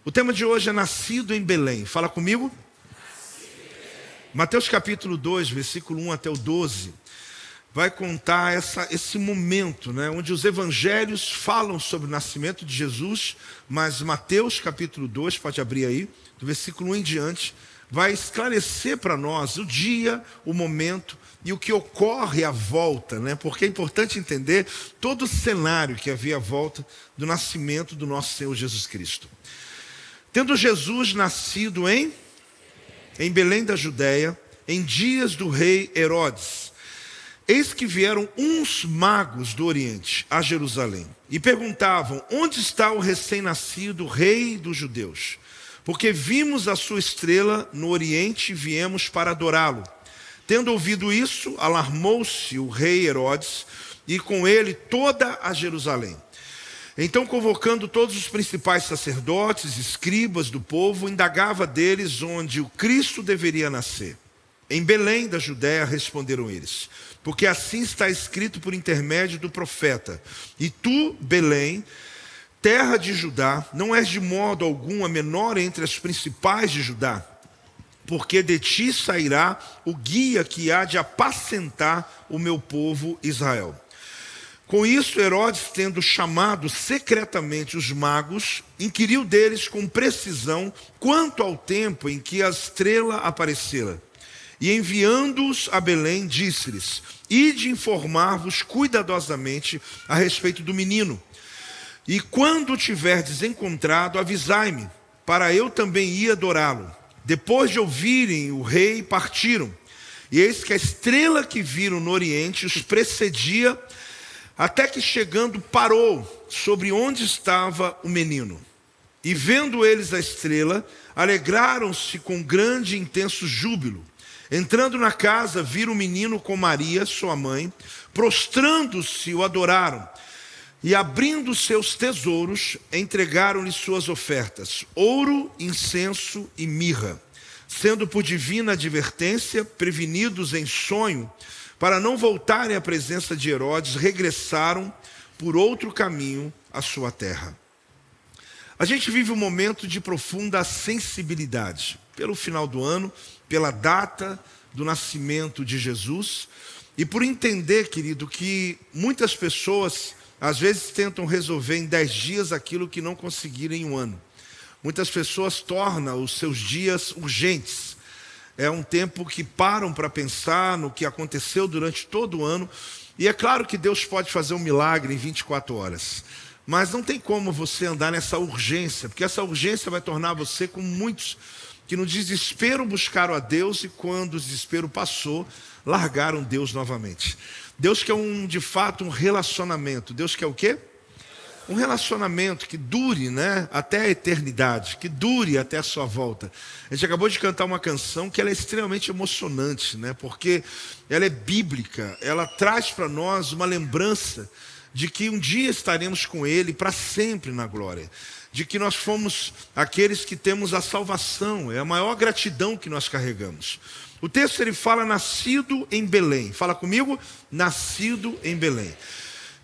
O tema de hoje é nascido em Belém. Fala comigo. Mateus capítulo 2, versículo 1 até o 12, vai contar esse momento, né, onde os evangelhos falam sobre o nascimento de Jesus, mas Mateus capítulo 2, pode abrir aí, do versículo 1 em diante, vai esclarecer para nós o dia, o momento e o que ocorre à volta, né? Porque é importante entender todo o cenário que havia à volta do nascimento do nosso Senhor Jesus Cristo. Tendo Jesus nascido em Belém da Judéia, em dias do rei Herodes, eis que vieram uns magos do Oriente a Jerusalém e perguntavam: onde está o recém-nascido rei dos judeus? Porque vimos a sua estrela no Oriente e viemos para adorá-lo. Tendo ouvido isso, alarmou-se o rei Herodes e com ele toda a Jerusalém. Então, convocando todos os principais sacerdotes, escribas do povo, indagava deles onde o Cristo deveria nascer. Em Belém da Judéia, responderam eles, porque assim está escrito por intermédio do profeta: e tu, Belém, terra de Judá, não és de modo algum a menor entre as principais de Judá, porque de ti sairá o guia que há de apacentar o meu povo Israel. Com isso, Herodes, tendo chamado secretamente os magos, inquiriu deles com precisão quanto ao tempo em que a estrela aparecera. E enviando-os a Belém, disse-lhes: ide informar-vos cuidadosamente a respeito do menino. E quando o tiverdes encontrado, avisai-me, para eu também ir adorá-lo. Depois de ouvirem o rei, partiram. E eis que a estrela que viram no Oriente os precedia, até que chegando parou sobre onde estava o menino. E vendo eles a estrela, alegraram-se com grande e intenso júbilo. Entrando na casa, viram o menino com Maria, sua mãe, prostrando-se, o adoraram. E abrindo seus tesouros, entregaram-lhe suas ofertas: ouro, incenso e mirra. Sendo por divina advertência, prevenidos em sonho, para não voltarem à presença de Herodes, regressaram por outro caminho à sua terra. A gente vive um momento de profunda sensibilidade, pelo final do ano, pela data do nascimento de Jesus, e por entender, querido, que muitas pessoas às vezes tentam resolver em 10 dias aquilo que não conseguiram em um ano. Muitas pessoas tornam os seus dias urgentes. É um tempo que param para pensar no que aconteceu durante todo o ano. E é claro que Deus pode fazer um milagre em 24 horas. Mas não tem como você andar nessa urgência, porque essa urgência vai tornar você como muitos que no desespero buscaram a Deus e quando o desespero passou, largaram Deus novamente. Deus quer de fato um relacionamento. Deus quer o quê? Um relacionamento que dure, né, até a eternidade, que dure até a sua volta. A gente acabou de cantar uma canção que ela é extremamente emocionante, né, porque ela é bíblica, ela traz para nós uma lembrança de que um dia estaremos com Ele para sempre na glória, de que nós fomos aqueles que temos a salvação, é a maior gratidão que nós carregamos. O texto ele fala nascido em Belém. Fala comigo, nascido em Belém.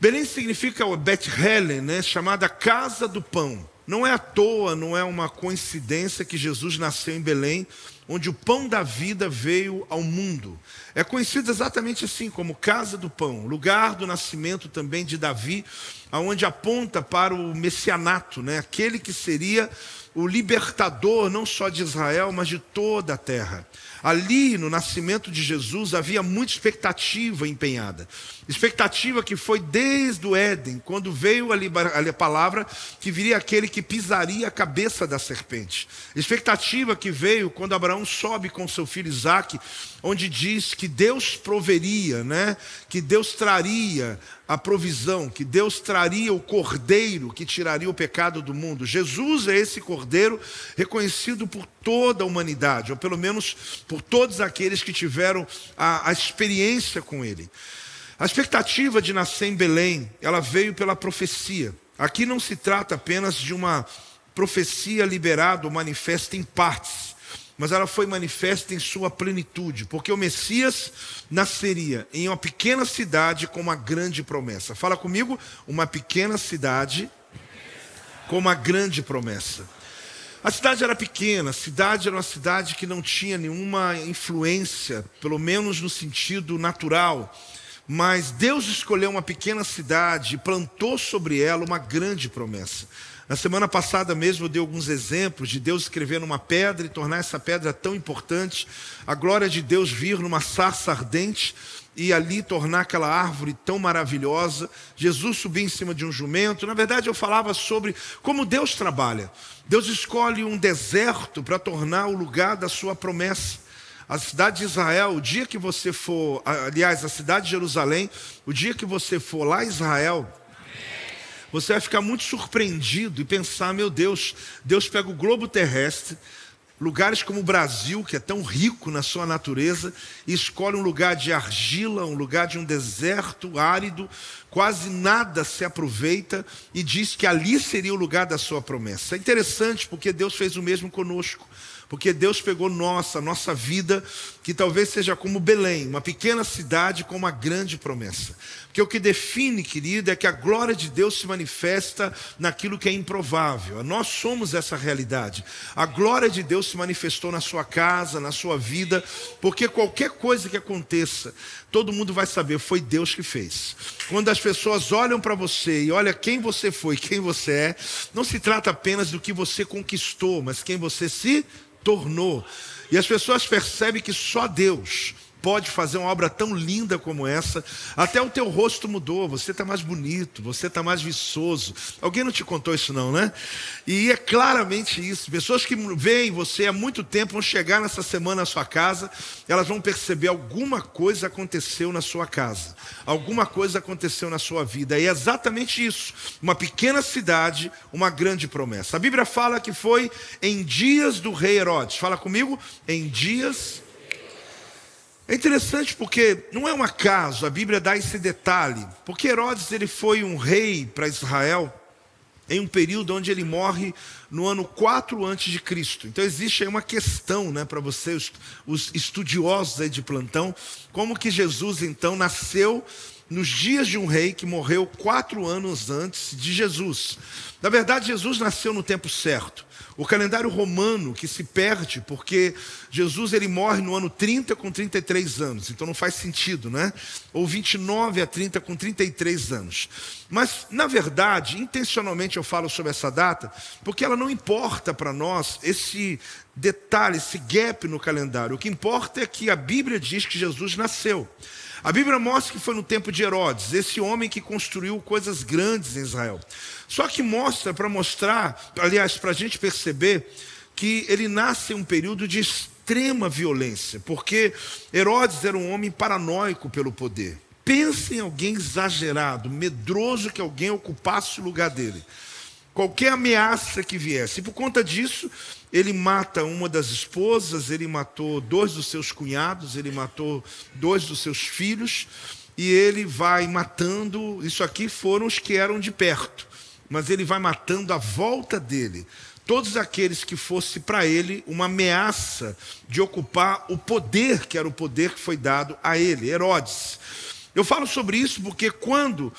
Belém significa o Beth-Helen, né, chamada Casa do Pão. Não é à toa, não é uma coincidência que Jesus nasceu em Belém, onde o pão da vida veio ao mundo. É conhecido exatamente assim, como Casa do Pão, lugar do nascimento também de Davi, aonde aponta para o messianato, né, aquele que seria o libertador não só de Israel, mas de toda a terra. Ali, no nascimento de Jesus, havia muita expectativa empenhada. Expectativa que foi desde o Éden, quando veio ali a palavra que viria aquele que pisaria a cabeça da serpente. Expectativa que veio quando Abraão sobe com seu filho Isaque, onde diz que Deus proveria, né? Que Deus traria a provisão, que Deus traria o cordeiro que tiraria o pecado do mundo. Jesus é esse cordeiro reconhecido por toda a humanidade, ou pelo menos por todos aqueles que tiveram a experiência com ele. A expectativa de nascer em Belém, ela veio pela profecia. Aqui não se trata apenas de uma profecia liberada ou manifesta em partes, mas ela foi manifesta em sua plenitude, porque o Messias nasceria em uma pequena cidade com uma grande promessa. Fala comigo, uma pequena cidade com uma grande promessa. A cidade era pequena, a cidade era uma cidade que não tinha nenhuma influência, pelo menos no sentido natural. Mas Deus escolheu uma pequena cidade e plantou sobre ela uma grande promessa. Na semana passada mesmo eu dei alguns exemplos de Deus escrever numa pedra e tornar essa pedra tão importante. A glória de Deus vir numa sarça ardente e ali tornar aquela árvore tão maravilhosa. Jesus subir em cima de um jumento. Na verdade eu falava sobre como Deus trabalha. Deus escolhe um deserto para tornar o lugar da sua promessa. A cidade de Israel, o dia que você for, aliás, a cidade de Jerusalém, o dia que você for lá em Israel, você vai ficar muito surpreendido e pensar, meu Deus, Deus pega o globo terrestre, lugares como o Brasil, que é tão rico na sua natureza, e escolhe um lugar de argila, um lugar de um deserto árido, quase nada se aproveita, e diz que ali seria o lugar da sua promessa. É interessante porque Deus fez o mesmo conosco. Porque Deus pegou a nossa vida, que talvez seja como Belém, uma pequena cidade com uma grande promessa. Porque o que define, querido, é que a glória de Deus se manifesta naquilo que é improvável. Nós somos essa realidade. A glória de Deus se manifestou na sua casa, na sua vida, porque qualquer coisa que aconteça, todo mundo vai saber, foi Deus que fez. Quando as pessoas olham para você e olham quem você foi, quem você é, não se trata apenas do que você conquistou, mas quem você se tornou. E as pessoas percebem que só Deus pode fazer uma obra tão linda como essa. Até o teu rosto mudou, você está mais bonito, você está mais viçoso. Alguém não te contou isso não, né? E é claramente isso. Pessoas que veem você há muito tempo vão chegar nessa semana na sua casa, elas vão perceber alguma coisa aconteceu na sua casa. Alguma coisa aconteceu na sua vida. E é exatamente isso. Uma pequena cidade, uma grande promessa. A Bíblia fala que foi em dias do rei Herodes. Fala comigo, em dias. É interessante porque não é um acaso, a Bíblia dá esse detalhe. Porque Herodes ele foi um rei para Israel em um período onde ele morre no ano 4 a.C. Então existe aí uma questão, né, para vocês, os estudiosos aí de plantão, como que Jesus então nasceu nos dias de um rei que morreu 4 anos antes de Jesus. Na verdade, Jesus nasceu no tempo certo. O calendário romano que se perde, porque Jesus ele morre no ano 30 com 33 anos, então não faz sentido, né? Ou 29 a 30 com 33 anos. Mas, na verdade, intencionalmente eu falo sobre essa data, porque ela não importa para nós esse detalhe, esse gap no calendário. O que importa é que a Bíblia diz que Jesus nasceu. A Bíblia mostra que foi no tempo de Herodes, esse homem que construiu coisas grandes em Israel. Só que mostra, para mostrar, aliás, para a gente perceber que ele nasce em um período de extrema violência, porque Herodes era um homem paranoico pelo poder. Pensa em alguém exagerado, medroso que alguém ocupasse o lugar dele. Qualquer ameaça que viesse. E por conta disso, ele mata uma das esposas, ele matou 2 dos seus cunhados, ele matou 2 dos seus filhos, e ele vai matando, isso aqui foram os que eram de perto, mas ele vai matando à volta dele todos aqueles que fosse para ele uma ameaça de ocupar o poder, que era o poder que foi dado a ele, Herodes. Eu falo sobre isso porque quando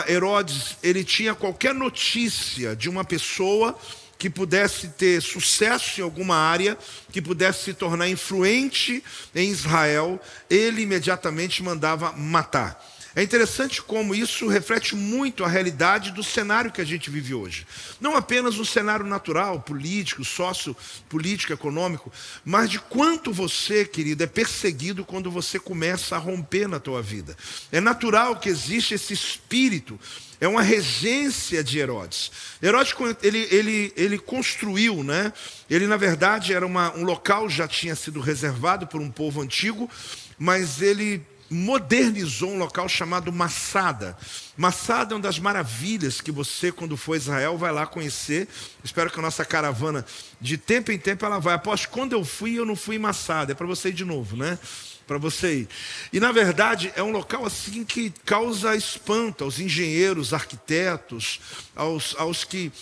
Herodes ele tinha qualquer notícia de uma pessoa que pudesse ter sucesso em alguma área, que pudesse se tornar influente em Israel, ele imediatamente mandava matar. É interessante como isso reflete muito a realidade do cenário que a gente vive hoje. Não apenas no cenário natural, político, sociopolítico, econômico, mas de quanto você, querido, é perseguido quando você começa a romper na tua vida. É natural que existe esse espírito, é uma regência de Herodes. Herodes, ele construiu, né? Ele, na verdade, era um local já tinha sido reservado por um povo antigo, mas ele modernizou um local chamado Massada. Massada é uma das maravilhas que você, quando for a Israel, vai lá conhecer. Espero que a nossa caravana, de tempo em tempo, ela vai. Após quando eu não fui em Massada. É para você ir de novo, né? Para você ir. E, na verdade, é um local assim que causa espanto aos engenheiros, arquitetos, aos que...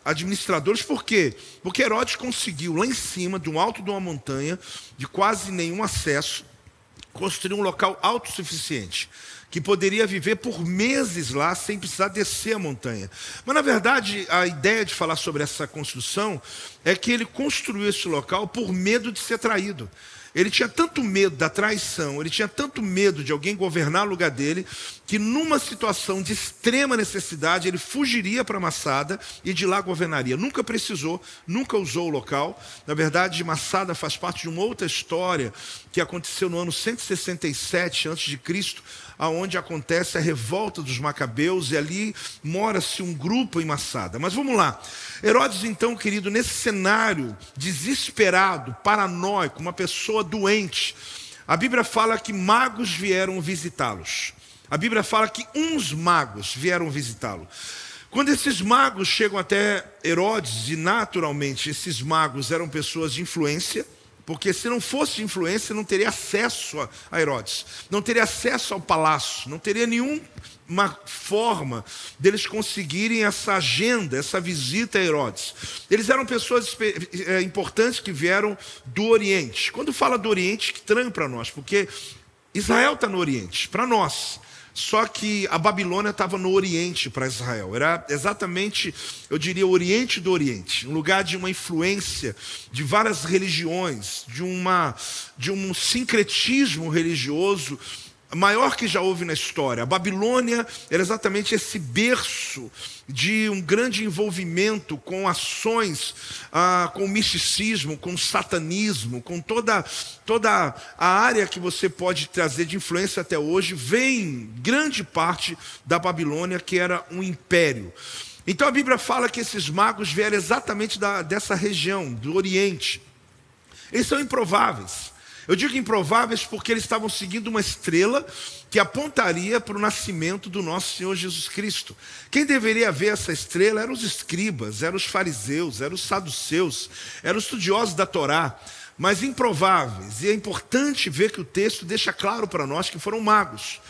administradores. Por quê? Porque Herodes conseguiu, lá em cima, de um alto de uma montanha, de quase nenhum acesso, construir um local autossuficiente, que poderia viver por meses lá sem precisar descer a montanha. Mas, na verdade, a ideia de falar sobre essa construção é que ele construiu esse local por medo de ser traído. Ele tinha tanto medo da traição, ele tinha tanto medo de alguém governar o lugar dele, que numa situação de extrema necessidade, ele fugiria para Massada e de lá governaria. Nunca precisou, nunca usou o local. Na verdade, Massada faz parte de uma outra história que aconteceu no ano 167 a.C., aonde acontece a revolta dos Macabeus, e ali mora-se um grupo em Massada. Mas vamos lá. Herodes, então, querido, nesse cenário desesperado, paranoico, uma pessoa doente, a Bíblia fala que magos vieram visitá-los. A Bíblia fala que uns magos vieram visitá-lo. Quando esses magos chegam até Herodes, e naturalmente esses magos eram pessoas de influência, porque se não fosse de influência, não teria acesso a Herodes, não teria acesso ao palácio, não teria nenhuma forma deles conseguirem essa agenda, essa visita a Herodes. Eles eram pessoas importantes que vieram do Oriente. Quando fala do Oriente, que estranho para nós, porque Israel está no Oriente, para nós. Só que a Babilônia estava no Oriente para Israel. Era exatamente, eu diria, o Oriente do Oriente. Um lugar de uma influência de várias religiões, de um sincretismo religioso maior que já houve na história. A Babilônia era exatamente esse berço de um grande envolvimento com ações, com o misticismo, com o satanismo, com toda a área que você pode trazer de influência até hoje, vem grande parte da Babilônia, que era um império. Então a Bíblia fala que esses magos vieram exatamente dessa região, do Oriente. Eles são improváveis. Eu digo improváveis porque eles estavam seguindo uma estrela que apontaria para o nascimento do nosso Senhor Jesus Cristo. Quem deveria ver essa estrela eram os escribas, eram os fariseus, eram os saduceus, eram os estudiosos da Torá, mas improváveis. E é importante ver que o texto deixa claro para nós que foram magos.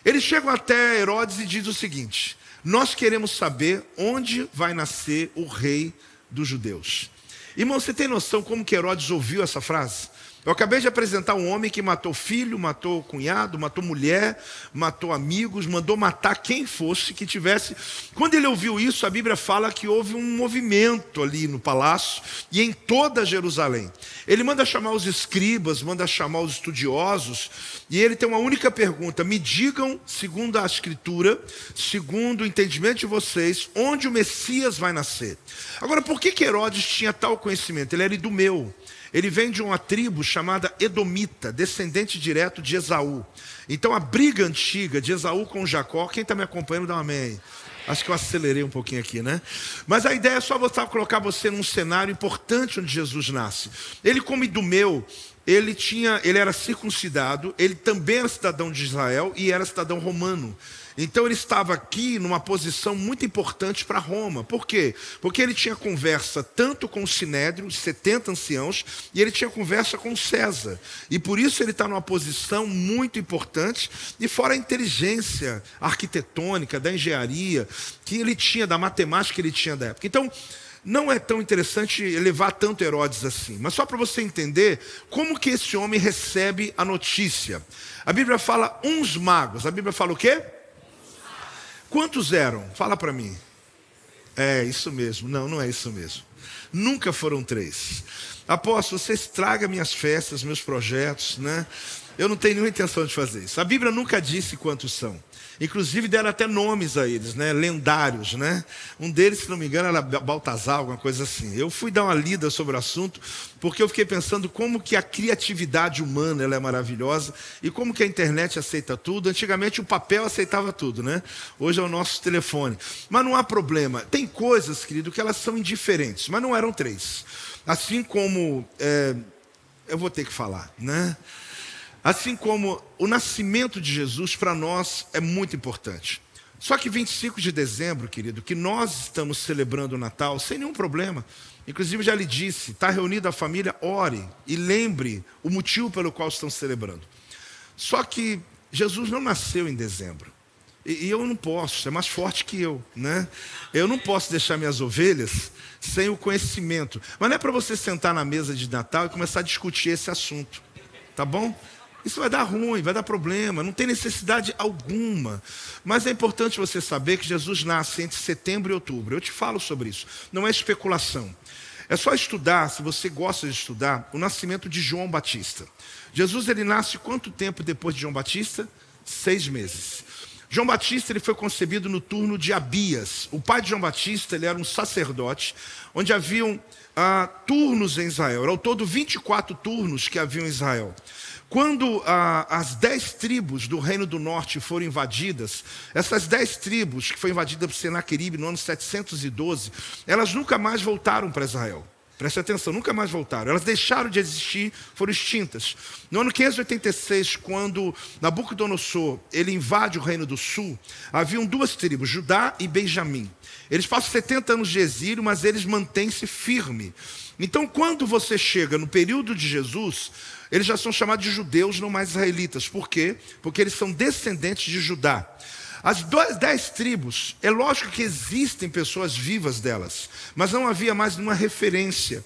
Eles chegam até Herodes e dizem o seguinte: nós queremos saber onde vai nascer o rei dos judeus. Irmão, você tem noção como que Herodes ouviu essa frase? Eu acabei de apresentar um homem que matou filho, matou cunhado, matou mulher, matou amigos, mandou matar quem fosse que tivesse. Quando ele ouviu isso, a Bíblia fala que houve um movimento ali no palácio e em toda Jerusalém. Ele manda chamar os escribas, manda chamar os estudiosos, e ele tem uma única pergunta: me digam, segundo a Escritura, segundo o entendimento de vocês, onde o Messias vai nascer. Agora, por que Herodes tinha tal conhecimento? Ele era idumeu. Ele vem de uma tribo chamada Edomita, descendente direto de Esaú. Então a briga antiga de Esaú com Jacó, quem está me acompanhando, dá um amém aí. Acho que eu acelerei um pouquinho aqui, né? Mas a ideia é só colocar você num cenário importante onde Jesus nasce. Ele, como idumeu, ele era circuncidado, ele também era cidadão de Israel e era cidadão romano. Então ele estava aqui numa posição muito importante para Roma. Por quê? Porque ele tinha conversa tanto com o Sinédrio, 70 anciãos, e ele tinha conversa com César. E por isso ele está numa posição muito importante, e fora a inteligência arquitetônica, da engenharia, que ele tinha, da matemática que ele tinha da época. Então, não é tão interessante levar tanto Herodes assim, mas só para você entender como que esse homem recebe a notícia. A Bíblia fala uns magos. A Bíblia fala o quê? Quantos eram? Fala para mim. É isso mesmo. Não, não é isso mesmo. Nunca foram 3. Apóstolo, você estraga minhas festas, meus projetos, né? Eu não tenho nenhuma intenção de fazer isso. A Bíblia nunca disse quantos são. Inclusive deram até nomes a eles, né? Lendários, né? Um deles, se não me engano, era Baltazar, alguma coisa assim. Eu fui dar uma lida sobre o assunto, porque eu fiquei pensando como que a criatividade humana ela é maravilhosa e como que a internet aceita tudo. Antigamente o papel aceitava tudo, né? Hoje é o nosso telefone. Mas não há problema. Tem coisas, querido, que elas são indiferentes, mas não eram 3. Assim como, eu vou ter que falar, né? Assim como o nascimento de Jesus para nós é muito importante. Só que 25 de dezembro, querido, que nós estamos celebrando o Natal sem nenhum problema. Inclusive já lhe disse, está reunida a família, ore e lembre o motivo pelo qual estão celebrando. Só que Jesus não nasceu em dezembro. E eu não posso, é mais forte que eu, né? Eu não posso deixar minhas ovelhas sem o conhecimento. Mas não é para você sentar na mesa de Natal e começar a discutir esse assunto, tá bom? Isso vai dar ruim, vai dar problema, não tem necessidade alguma. Mas é importante você saber que Jesus nasce entre setembro e outubro. Eu te falo sobre isso, não é especulação. É só estudar, se você gosta de estudar, o nascimento de João Batista. Jesus ele nasce quanto tempo depois de João Batista? 6 meses. João Batista ele foi concebido no turno de Abias. O pai de João Batista ele era um sacerdote, onde haviam turnos em Israel. Era ao todo 24 turnos que haviam em Israel. Quando as 10 tribos do Reino do Norte foram invadidas, essas 10 tribos que foram invadidas por Senaqueribe no ano 712, elas nunca mais voltaram para Israel. Preste atenção, nunca mais voltaram. Elas deixaram de existir, foram extintas. No ano 586, quando Nabucodonosor ele invade o Reino do Sul, haviam 2 tribos, Judá e Benjamim. Eles passam 70 anos de exílio, mas eles mantêm-se firmes. Então, quando você chega no período de Jesus, eles já são chamados de judeus, não mais israelitas. Por quê? Porque eles são descendentes de Judá. As 10 tribos, é lógico que existem pessoas vivas delas, mas não havia mais nenhuma referência.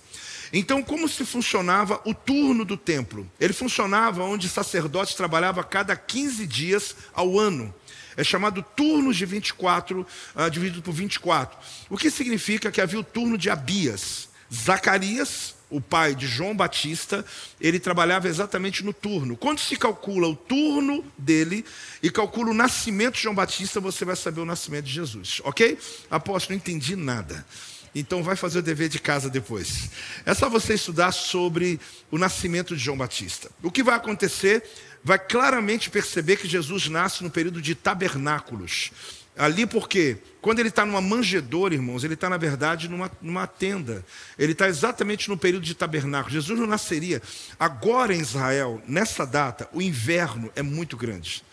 Então, como se funcionava o turno do templo? Ele funcionava onde sacerdotes trabalhavam a cada 15 dias ao ano. É chamado turnos de 24, dividido por 24. O que significa que havia o turno de Abias. Zacarias, o pai de João Batista, ele trabalhava exatamente no turno. Quando se calcula o turno dele e calcula o nascimento de João Batista, você vai saber o nascimento de Jesus, ok? Apóstolo, não entendi nada. Então vai fazer o dever de casa depois. É só você estudar sobre o nascimento de João Batista. O que vai acontecer, vai claramente perceber que Jesus nasce no período de tabernáculos. Ali porque, quando ele está numa manjedoura, irmãos, ele está na verdade numa tenda. Ele está exatamente no período de tabernáculo. Jesus não nasceria. Agora em Israel, nessa data, o inverno é muito grande.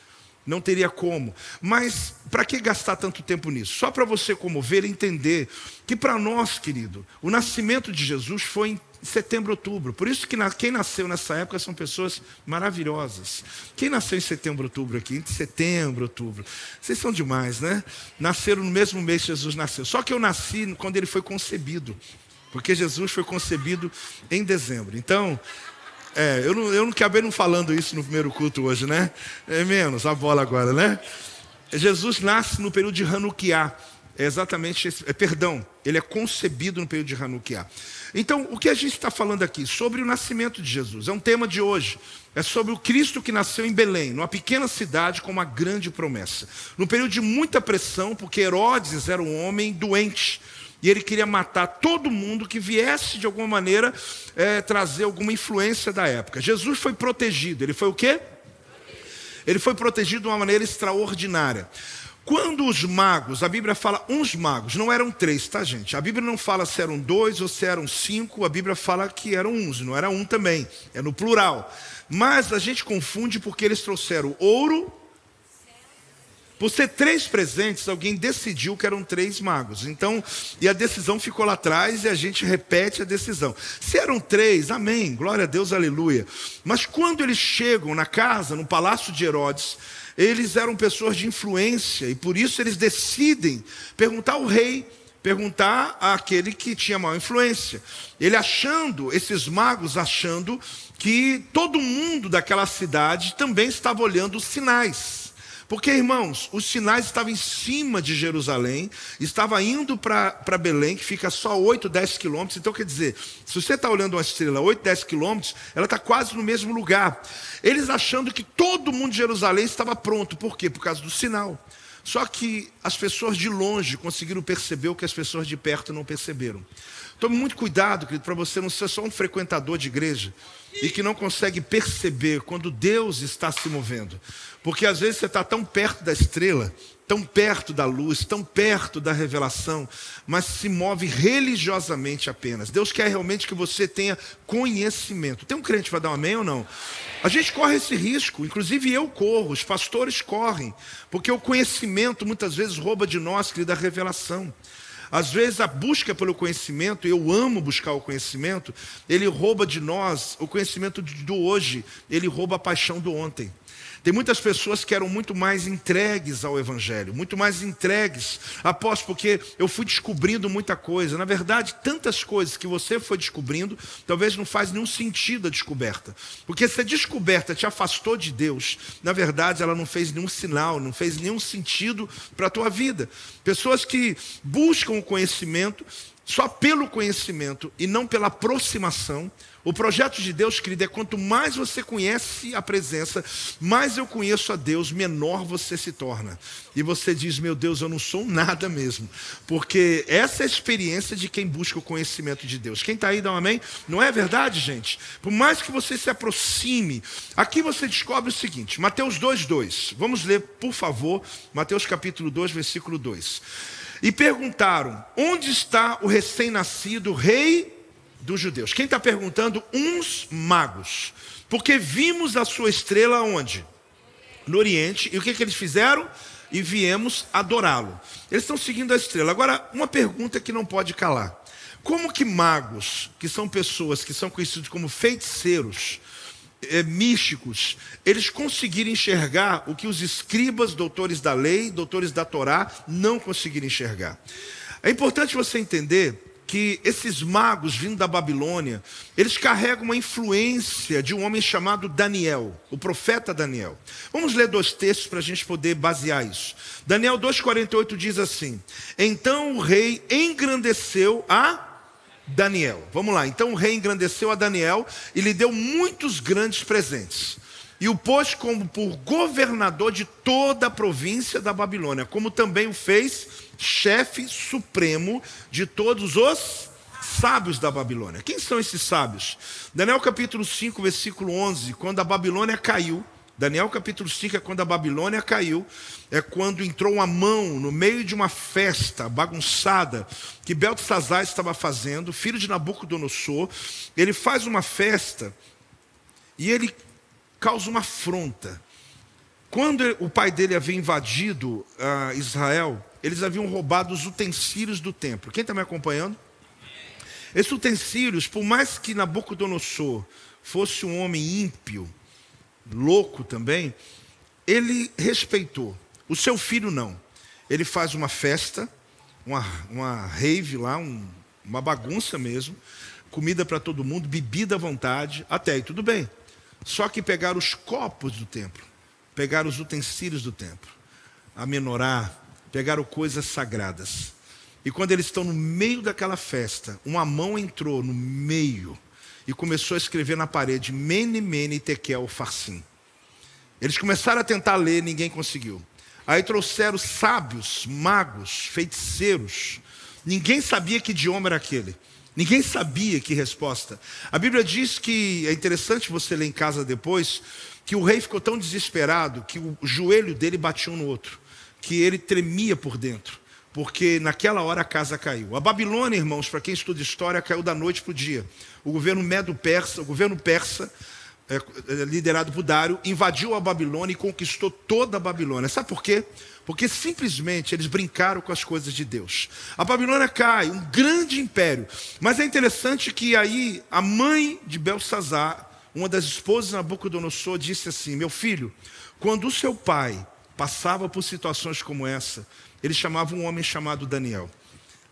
Não teria como. Mas para que gastar tanto tempo nisso? Só para você comover e entender que para nós, querido, o nascimento de Jesus foi em setembro, outubro. Por isso que quem nasceu nessa época são pessoas maravilhosas. Quem nasceu em setembro, outubro aqui? Entre setembro, outubro. Vocês são demais, né? Nasceram no mesmo mês que Jesus nasceu. Só que eu nasci quando ele foi concebido. Porque Jesus foi concebido em dezembro. Então, eu não acabei não falando isso no primeiro culto hoje, né? É menos, a bola agora, né? Jesus nasce no período de Hanukkah. É exatamente esse, ele é concebido no período de Hanukkah. Então, o que a gente está falando aqui? Sobre o nascimento de Jesus. É um tema de hoje. É sobre o Cristo que nasceu em Belém, numa pequena cidade com uma grande promessa. No período de muita pressão, porque Herodes era um homem doente. E ele queria matar todo mundo que viesse, de alguma maneira, trazer alguma influência da época. Jesus foi protegido. Ele foi o quê? Ele foi protegido de uma maneira extraordinária. Quando os magos, a Bíblia fala uns magos, não eram 3, tá, gente? A Bíblia não fala se eram 2 ou se eram 5, a Bíblia fala que eram uns, não era um também, é no plural. Mas a gente confunde porque eles trouxeram ouro. Por ser 3 presentes, alguém decidiu que eram 3 magos. Então, e a decisão ficou lá atrás e a gente repete a decisão. Se eram 3, amém, glória a Deus, aleluia. Mas quando eles chegam na casa, no palácio de Herodes, eles eram pessoas de influência e por isso eles decidem perguntar ao rei, perguntar àquele que tinha maior influência. Esses magos achando que todo mundo daquela cidade também estava olhando os sinais. Porque, irmãos, os sinais estavam em cima de Jerusalém, estava indo para Belém, que fica só 8, 10 quilômetros. Então, quer dizer, se você está olhando uma estrela a 8, 10 quilômetros, ela está quase no mesmo lugar. Eles achando que todo mundo de Jerusalém estava pronto. Por quê? Por causa do sinal. Só que as pessoas de longe conseguiram perceber o que as pessoas de perto não perceberam. Tome muito cuidado, querido, para você não ser só um frequentador de igreja e que não consegue perceber quando Deus está se movendo. Porque às vezes você está tão perto da estrela, tão perto da luz, tão perto da revelação, mas se move religiosamente apenas. Deus quer realmente que você tenha conhecimento. Tem um crente que vai dar um amém ou não? A gente corre esse risco, inclusive eu corro, os pastores correm, porque o conhecimento muitas vezes rouba de nós, querida, a revelação. Às vezes a busca pelo conhecimento, eu amo buscar o conhecimento, ele rouba de nós o conhecimento do hoje, ele rouba a paixão do ontem. Tem muitas pessoas que eram muito mais entregues ao Evangelho, muito mais entregues. Apóstolo, porque eu fui descobrindo muita coisa. Na verdade, tantas coisas que você foi descobrindo, talvez não faz nenhum sentido a descoberta. Porque se a descoberta te afastou de Deus, na verdade ela não fez nenhum sinal, não fez nenhum sentido para a tua vida. Pessoas que buscam o conhecimento só pelo conhecimento e não pela aproximação. O projeto de Deus, querido, é quanto mais você conhece a presença, mais eu conheço a Deus, menor você se torna. E você diz, meu Deus, eu não sou nada mesmo. Porque essa é a experiência de quem busca o conhecimento de Deus. Quem está aí, dá um amém? Não é verdade, gente? Por mais que você se aproxime, aqui você descobre o seguinte, Mateus 2:2. Vamos ler, por favor, Mateus capítulo 2, versículo 2. E perguntaram, onde está o recém-nascido rei dos judeus? Quem está perguntando? Uns magos. Porque vimos a sua estrela onde? No Oriente. E o que eles fizeram? E viemos adorá-lo. Eles estão seguindo a estrela. Agora, uma pergunta que não pode calar. Como que magos, que são pessoas que são conhecidos como feiticeiros, místicos, eles conseguiram enxergar o que os escribas, doutores da lei, doutores da Torá, não conseguiram enxergar? É importante você entender que esses magos vindo da Babilônia, eles carregam uma influência de um homem chamado Daniel, o profeta Daniel. Vamos ler 2 textos para a gente poder basear isso. Daniel 2,48 diz assim, então o rei engrandeceu a Daniel. Vamos lá, então o rei engrandeceu a Daniel e lhe deu muitos grandes presentes. E o pôs como por governador de toda a província da Babilônia, como também o fez chefe supremo de todos os sábios da Babilônia. Quem são esses sábios? Daniel capítulo 5, versículo 11, quando a Babilônia caiu, Daniel capítulo 5 é quando a Babilônia caiu, é quando entrou uma mão no meio de uma festa bagunçada que Beltesazar estava fazendo, filho de Nabucodonosor. Ele faz uma festa e ele causa uma afronta. Quando o pai dele havia invadido Israel, eles haviam roubado os utensílios do templo. Quem está me acompanhando? Esses utensílios, por mais que Nabucodonosor fosse um homem ímpio, louco também, ele respeitou. O seu filho não. Ele faz uma festa, uma rave lá, uma bagunça mesmo, comida para todo mundo, bebida à vontade, até aí tudo bem. Só que pegaram os copos do templo, pegaram os utensílios do templo, a menorá, pegaram coisas sagradas. E quando eles estão no meio daquela festa, uma mão entrou no meio e começou a escrever na parede, Mene, Mene, Tekel, Farsim. Eles começaram a tentar ler, ninguém conseguiu. Aí trouxeram sábios, magos, feiticeiros. Ninguém sabia que idioma era aquele. Ninguém sabia que resposta. A Bíblia diz que, é interessante você ler em casa depois, que o rei ficou tão desesperado que o joelho dele batia um no outro, que ele tremia por dentro, porque naquela hora a casa caiu. A Babilônia, irmãos, para quem estuda história, caiu da noite para o dia. O governo Medo-Persa, o governo persa, liderado por Dário, invadiu a Babilônia e conquistou toda a Babilônia. Sabe por quê? Porque simplesmente eles brincaram com as coisas de Deus. A Babilônia cai, um grande império. Mas é interessante que aí a mãe de Beltesazar, uma das esposas de Nabucodonosor, disse assim, meu filho, quando o seu pai passava por situações como essa, ele chamava um homem chamado Daniel.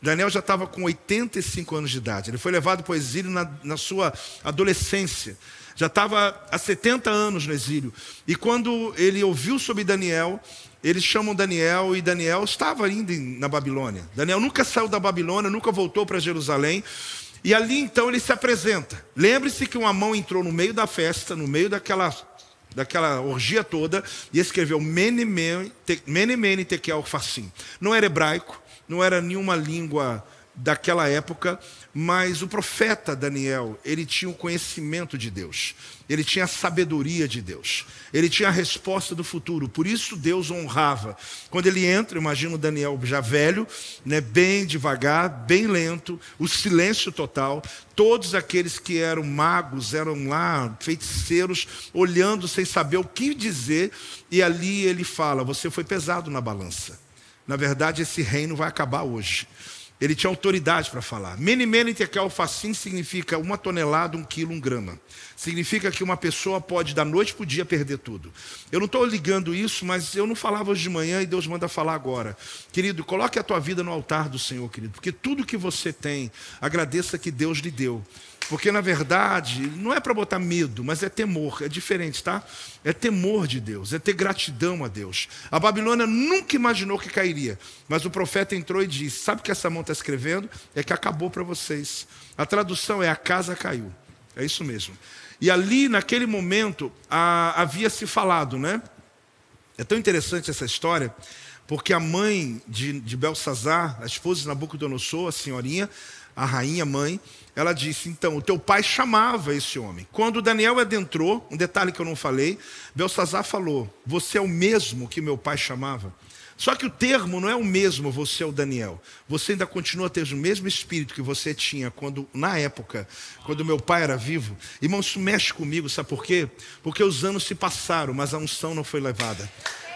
Daniel já estava com 85 anos de idade. Ele foi levado para o exílio na sua adolescência. Já estava há 70 anos no exílio. E quando ele ouviu sobre Daniel, eles chamam Daniel, e Daniel estava ainda na Babilônia. Daniel nunca saiu da Babilônia, nunca voltou para Jerusalém. E ali então ele se apresenta. Lembre-se que uma mão entrou no meio da festa, no meio daquela orgia toda, e escreveu Mene, Mene, Tekel, Farsim. Não era hebraico, não era nenhuma língua daquela época, mas o profeta Daniel, ele tinha o conhecimento de Deus, ele tinha a sabedoria de Deus, ele tinha a resposta do futuro, por isso Deus honrava. Quando ele entra, imagina o Daniel já velho, né, bem devagar, bem lento, o silêncio total, todos aqueles que eram magos, eram lá feiticeiros, olhando sem saber o que dizer, e ali ele fala, você foi pesado na balança. Na verdade, esse reino vai acabar hoje. Ele tinha autoridade para falar. Mene, mene, tekel, upharsin significa 1 tonelada, 1 quilo, 1 grama. Significa que uma pessoa pode, da noite para o dia, perder tudo. Eu não estou ligando isso, mas eu não falava hoje de manhã e Deus manda falar agora. Querido, coloque a tua vida no altar do Senhor, querido. Porque tudo que você tem, agradeça que Deus lhe deu. Porque, na verdade, não é para botar medo, mas é temor. É diferente, tá? É temor de Deus, é ter gratidão a Deus. A Babilônia nunca imaginou que cairia. Mas o profeta entrou e disse, sabe o que essa mão está escrevendo? É que acabou para vocês. A tradução é a casa caiu. É isso mesmo. E ali, naquele momento, havia se falado, né? É tão interessante essa história, porque a mãe de Belsazar, a esposa de Nabucodonosor, a senhorinha, a rainha mãe, ela disse, então, o teu pai chamava esse homem. Quando Daniel adentrou, um detalhe que eu não falei, Belsazar falou, você é o mesmo que meu pai chamava? Só que o termo não é o mesmo, você é o Daniel. Você ainda continua a ter o mesmo espírito que você tinha na época, quando meu pai era vivo. Irmão, isso mexe comigo, sabe por quê? Porque os anos se passaram, mas a unção não foi levada.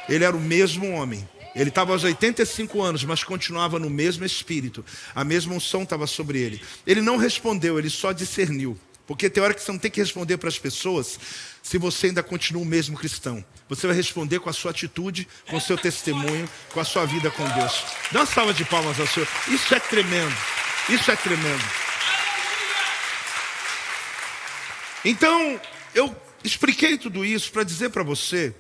Ele era o mesmo homem. Ele estava aos 85 anos, mas continuava no mesmo espírito. A mesma unção estava sobre ele. Ele não respondeu, ele só discerniu. Porque tem hora que você não tem que responder para as pessoas se você ainda continua o mesmo cristão. Você vai responder com a sua atitude, com o seu testemunho, com a sua vida com Deus. Dá uma salva de palmas ao Senhor. Isso é tremendo. Isso é tremendo. Então, eu expliquei tudo isso para dizer para você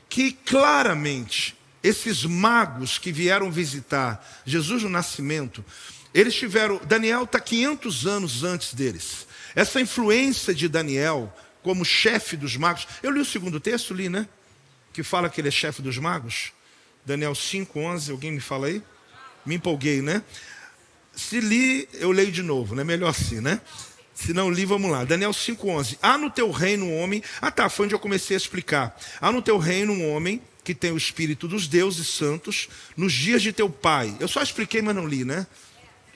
que claramente esses magos que vieram visitar Jesus no nascimento, eles tiveram, Daniel está 500 anos antes deles. Essa influência de Daniel como chefe dos magos, eu li o segundo texto, né? Que fala que ele é chefe dos magos. Daniel 5:11, alguém me fala aí? Me empolguei, né? Se li, eu leio de novo, né? Melhor assim, né? Se não li, vamos lá. Daniel 5:11. Há no teu reino um homem... foi onde eu comecei a explicar. Há no teu reino um homem que tem o espírito dos deuses santos nos dias de teu pai. Eu só expliquei, mas não li, né?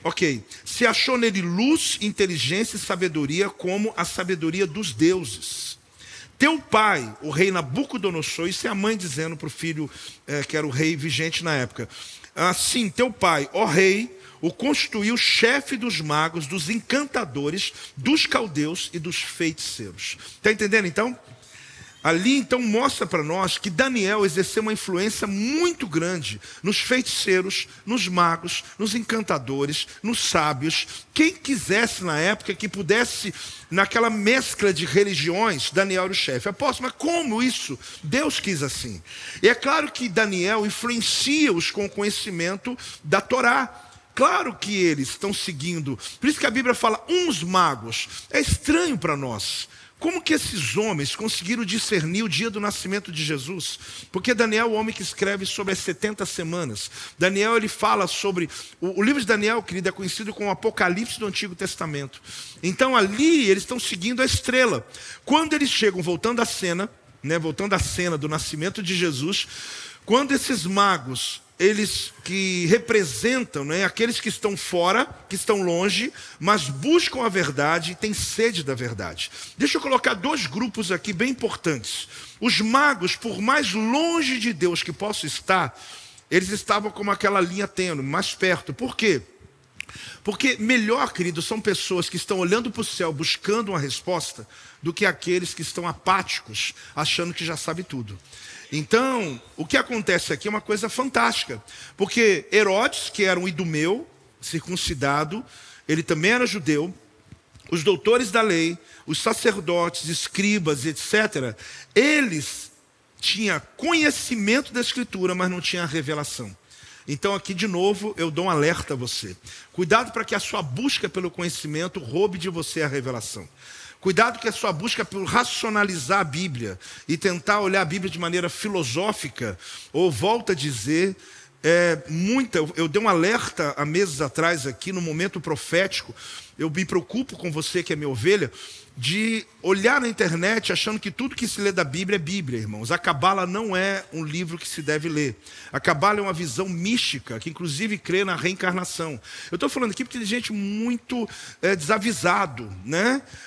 Ok. Se achou nele luz, inteligência e sabedoria como a sabedoria dos deuses. Teu pai, o rei Nabucodonosor, isso é a mãe dizendo para o filho, que era o rei vigente na época. Assim, teu pai, ó rei, o constituiu chefe dos magos, dos encantadores, dos caldeus e dos feiticeiros. Está entendendo então? Ali então mostra para nós que Daniel exerceu uma influência muito grande nos feiticeiros, nos magos, nos encantadores, nos sábios. Quem quisesse na época que pudesse, naquela mescla de religiões, Daniel era o chefe. Apóstolo, mas como isso? Deus quis assim. E é claro que Daniel influencia-os com o conhecimento da Torá. Claro que eles estão seguindo. Por isso que a Bíblia fala, uns magos. É estranho para nós. Como que esses homens conseguiram discernir o dia do nascimento de Jesus? Porque Daniel é o homem que escreve sobre as 70 semanas. Daniel, ele fala sobre... O livro de Daniel, querido, é conhecido como o Apocalipse do Antigo Testamento. Então ali eles estão seguindo a estrela. Quando eles chegam, voltando à cena do nascimento de Jesus, quando esses magos... eles que representam, aqueles que estão fora, que estão longe, mas buscam a verdade e têm sede da verdade. Deixa eu colocar 2 grupos aqui bem importantes. Os magos, por mais longe de Deus que possam estar, eles estavam como aquela linha tênue, mais perto. Por quê? Porque melhor, querido, são pessoas que estão olhando para o céu, buscando uma resposta, do que aqueles que estão apáticos, achando que já sabe tudo. Então, o que acontece aqui é uma coisa fantástica, porque Herodes, que era um idumeu, circuncidado, ele também era judeu, os doutores da lei, os sacerdotes, escribas, etc., eles tinham conhecimento da Escritura, mas não tinham a revelação. Então aqui de novo eu dou um alerta a você. Cuidado para que a sua busca pelo conhecimento roube de você a revelação. Cuidado que a sua busca por racionalizar a Bíblia e tentar olhar a Bíblia de maneira filosófica, ou volta a dizer, eu dei um alerta há meses atrás aqui, no momento profético, eu me preocupo com você que é minha ovelha, de olhar na internet achando que tudo que se lê da Bíblia é Bíblia, irmãos. A Cabala não é um livro que se deve ler. A Cabala é uma visão mística, que inclusive crê na reencarnação. Eu estou falando aqui porque tem gente muito desavisado,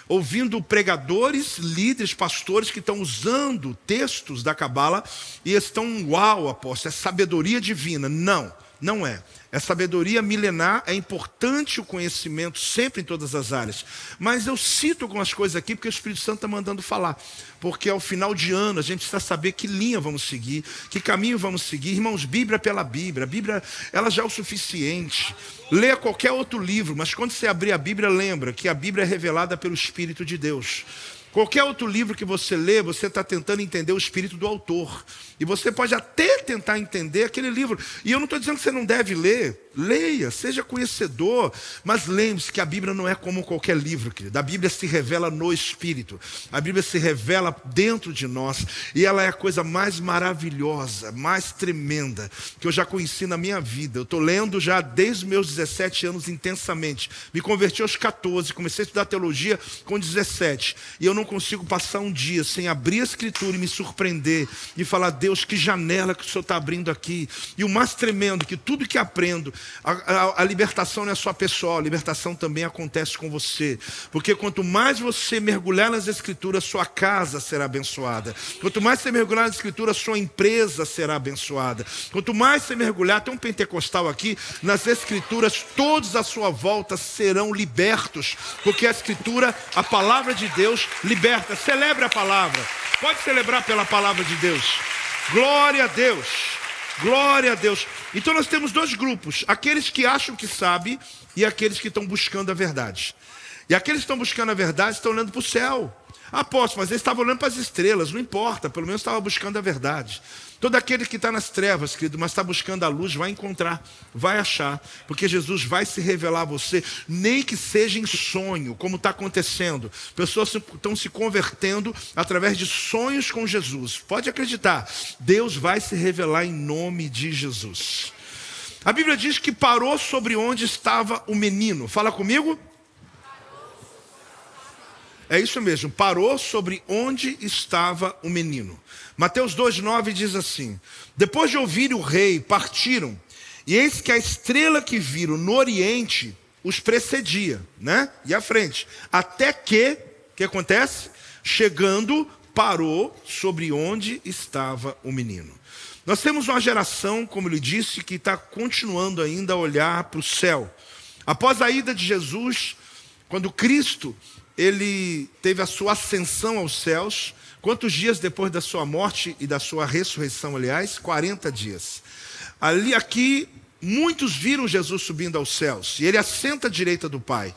ouvindo pregadores, líderes, pastores que estão usando textos da Cabala e estão, uau, apóstolo, é sabedoria divina. Não. Não é. É sabedoria milenar, é importante o conhecimento sempre em todas as áreas. Mas eu cito algumas coisas aqui porque o Espírito Santo está mandando falar. Porque ao final de ano a gente precisa saber que linha vamos seguir, que caminho vamos seguir. Irmãos, Bíblia pela Bíblia. A Bíblia, ela já é o suficiente. Leia qualquer outro livro, mas quando você abrir a Bíblia, lembra que a Bíblia é revelada pelo Espírito de Deus. Qualquer outro livro que você lê, você está tentando entender o espírito do autor. E você pode até tentar entender aquele livro. E eu não estou dizendo que você não deve ler. Leia, seja conhecedor. Mas lembre-se que a Bíblia não é como qualquer livro, querido. A Bíblia se revela no Espírito. A Bíblia se revela dentro de nós. E ela é a coisa mais maravilhosa, mais tremenda, que eu já conheci na minha vida. Eu estou lendo já desde os meus 17 anos intensamente. Me converti aos 14, comecei a estudar teologia com 17. E eu não consigo passar um dia sem abrir a Escritura e me surpreender e falar: Deus, que janela que o Senhor está abrindo aqui. E o mais tremendo, que tudo que aprendo, a libertação não é só pessoal, a libertação também acontece com você. Porque quanto mais você mergulhar nas Escrituras, sua casa será abençoada. Quanto mais você mergulhar nas Escrituras, sua empresa será abençoada. Quanto mais você mergulhar, tem um pentecostal aqui, nas Escrituras, todos à sua volta serão libertos. Porque a Escritura, a palavra de Deus, liberta. Celebre a palavra. Pode celebrar pela palavra de Deus. Glória a Deus. Glória a Deus. Então nós temos dois grupos. Aqueles que acham que sabem e aqueles que estão buscando a verdade. E aqueles que estão buscando a verdade estão olhando para o céu. Apóstolo, mas eles estavam olhando para as estrelas. Não importa, pelo menos estava buscando a verdade. Todo aquele que está nas trevas, querido, mas está buscando a luz, vai encontrar, vai achar. Porque Jesus vai se revelar a você, nem que seja em sonho, como está acontecendo. Pessoas estão se convertendo através de sonhos com Jesus. Pode acreditar, Deus vai se revelar em nome de Jesus. A Bíblia diz que parou sobre onde estava o menino. Fala comigo. É isso mesmo, parou sobre onde estava o menino. Mateus 2,9 diz assim: depois de ouvir o rei, partiram, e eis que a estrela que viram no oriente os precedia, né? E à frente, até que, o que acontece? Chegando, parou sobre onde estava o menino. Nós temos uma geração, como ele disse, que está continuando ainda a olhar para o céu. Após a ida de Jesus, quando Cristo ele teve a sua ascensão aos céus, quantos dias depois da sua morte e da sua ressurreição, aliás? 40 dias. Aqui, muitos viram Jesus subindo aos céus, e ele assenta à direita do Pai.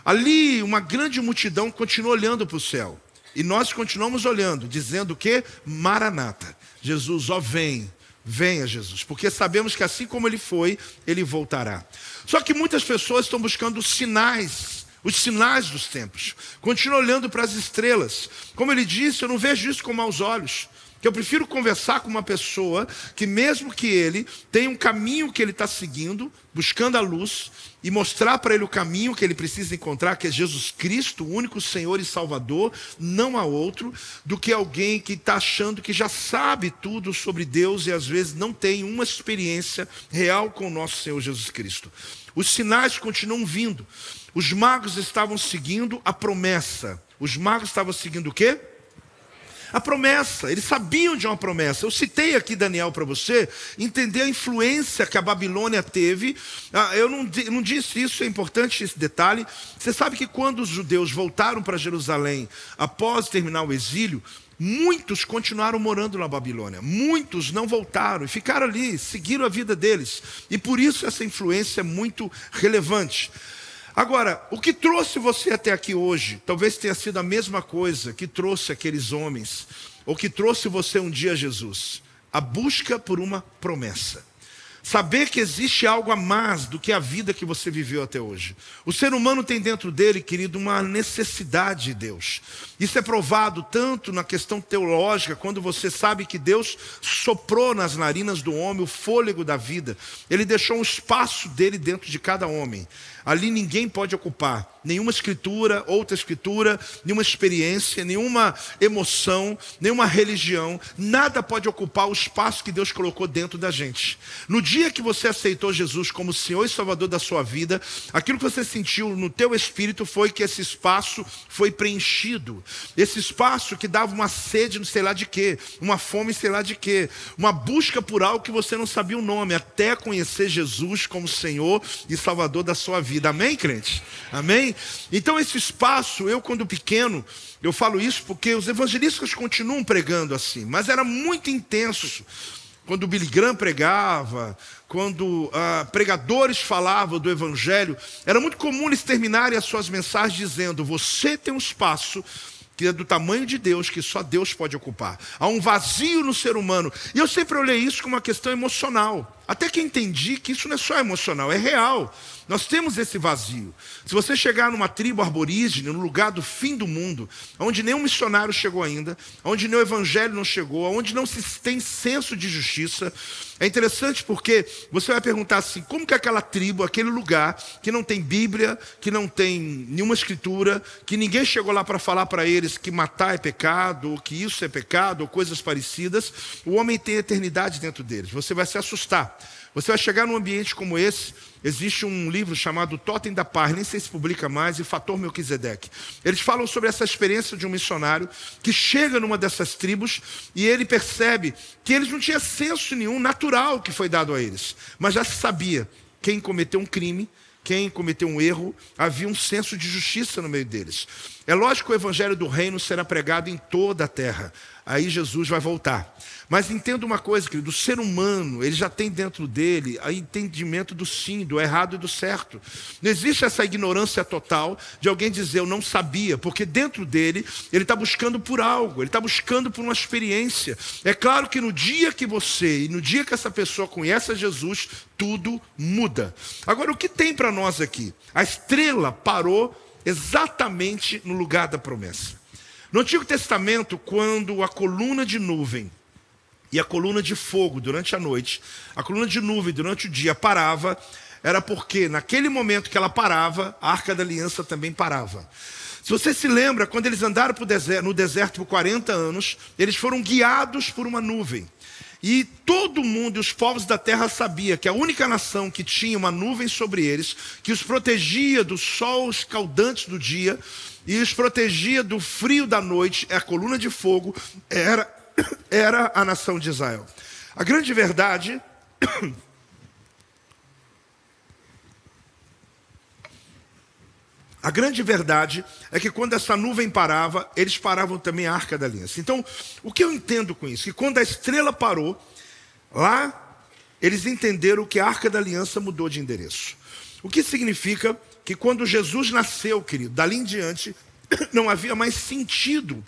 Ali, uma grande multidão continua olhando para o céu, e nós continuamos olhando, dizendo que Maranata, Jesus, ó vem, venha Jesus, porque sabemos que assim como ele foi, ele voltará. Só que muitas pessoas estão buscando sinais, os sinais dos tempos. Continua olhando para as estrelas. Como ele disse, eu não vejo isso com maus olhos. Que eu prefiro conversar com uma pessoa que mesmo que ele tenha um caminho que ele está seguindo, buscando a luz, e mostrar para ele o caminho que ele precisa encontrar, que é Jesus Cristo, o único Senhor e Salvador, não há outro, do que alguém que está achando que já sabe tudo sobre Deus e às vezes não tem uma experiência real com o nosso Senhor Jesus Cristo. Os sinais continuam vindo. Os magos estavam seguindo a promessa. Os magos estavam seguindo o quê? A promessa. Eles sabiam de uma promessa. Eu citei aqui Daniel para você entender a influência que a Babilônia teve. Eu não disse isso, é importante esse detalhe. Você sabe que quando os judeus voltaram para Jerusalém após terminar o exílio, muitos continuaram morando na Babilônia. Muitos não voltaram e ficaram ali, seguiram a vida deles. E por isso essa influência é muito relevante. Agora, o que trouxe você até aqui hoje, talvez tenha sido a mesma coisa que trouxe aqueles homens, ou que trouxe você um dia a Jesus. A busca por uma promessa. Saber que existe algo a mais do que a vida que você viveu até hoje. O ser humano tem dentro dele, querido, uma necessidade de Deus. Isso é provado tanto na questão teológica, quando você sabe que Deus soprou nas narinas do homem o fôlego da vida. Ele deixou um espaço dele dentro de cada homem. Ali ninguém pode ocupar. nenhuma escritura, outra escritura, nenhuma experiência, nenhuma emoção, nenhuma religião, nada pode ocupar o espaço que Deus colocou dentro da gente. No dia que você aceitou Jesus como Senhor e Salvador da sua vida, aquilo que você sentiu no teu espírito foi que esse espaço foi preenchido. Esse espaço que dava uma sede não sei lá de quê, uma fome sei lá de quê, uma busca por algo que você não sabia o nome, até conhecer Jesus como Senhor e Salvador da sua vida. Amém, crente? Amém? Então esse espaço, eu quando pequeno, eu falo isso porque os evangelistas continuam pregando assim, mas era muito intenso. Quando o Billy Graham pregava, quando pregadores falavam do Evangelho, era muito comum eles terminarem as suas mensagens dizendo: você tem um espaço que é do tamanho de Deus, que só Deus pode ocupar. Há um vazio no ser humano. E eu sempre olhei isso como uma questão emocional. Até que entendi que isso não é só emocional, é real. Nós temos esse vazio. Se você chegar numa tribo arborígene, no lugar do fim do mundo, onde nenhum missionário chegou ainda, onde nenhum evangelho não chegou, onde não se tem senso de justiça, é interessante porque você vai perguntar assim: como que aquela tribo, aquele lugar que não tem Bíblia, que não tem nenhuma escritura, que ninguém chegou lá para falar para eles que matar é pecado, ou que isso é pecado, ou coisas parecidas, o homem tem eternidade dentro deles. Você vai se assustar. Você vai chegar num ambiente como esse. Existe um livro chamado Totem da Paz, nem sei se publica mais, e Fator Melquisedeque. Eles falam sobre essa experiência de um missionário que chega numa dessas tribos e ele percebe que eles não tinham senso nenhum natural que foi dado a eles, mas já se sabia quem cometeu um crime, quem cometeu um erro, havia um senso de justiça no meio deles. É lógico que o evangelho do reino será pregado em toda a terra. Aí Jesus vai voltar. Mas entenda uma coisa, querido, o ser humano, ele já tem dentro dele o entendimento do sim, do errado e do certo. Não existe essa ignorância total de alguém dizer eu não sabia, porque dentro dele, ele está buscando por algo, ele está buscando por uma experiência. É claro que no dia que você e no dia que essa pessoa conhece a Jesus, tudo muda. Agora, o que tem para nós aqui? A estrela parou exatamente no lugar da promessa. No Antigo Testamento, quando a coluna de nuvem e a coluna de fogo durante a noite, a coluna de nuvem durante o dia parava, era porque naquele momento que ela parava, a Arca da Aliança também parava. Se você se lembra, quando eles andaram no deserto por 40 anos, eles foram guiados por uma nuvem. E todo mundo, os povos da terra sabia que a única nação que tinha uma nuvem sobre eles, que os protegia do sol escaldante do dia e os protegia do frio da noite, a coluna de fogo, era a nação de Israel. A grande verdade é que quando essa nuvem parava, eles paravam também a Arca da Aliança. Então, o que eu entendo com isso? Que quando a estrela parou, lá eles entenderam que a Arca da Aliança mudou de endereço. O que significa que quando Jesus nasceu, querido, dali em diante, não havia mais sentido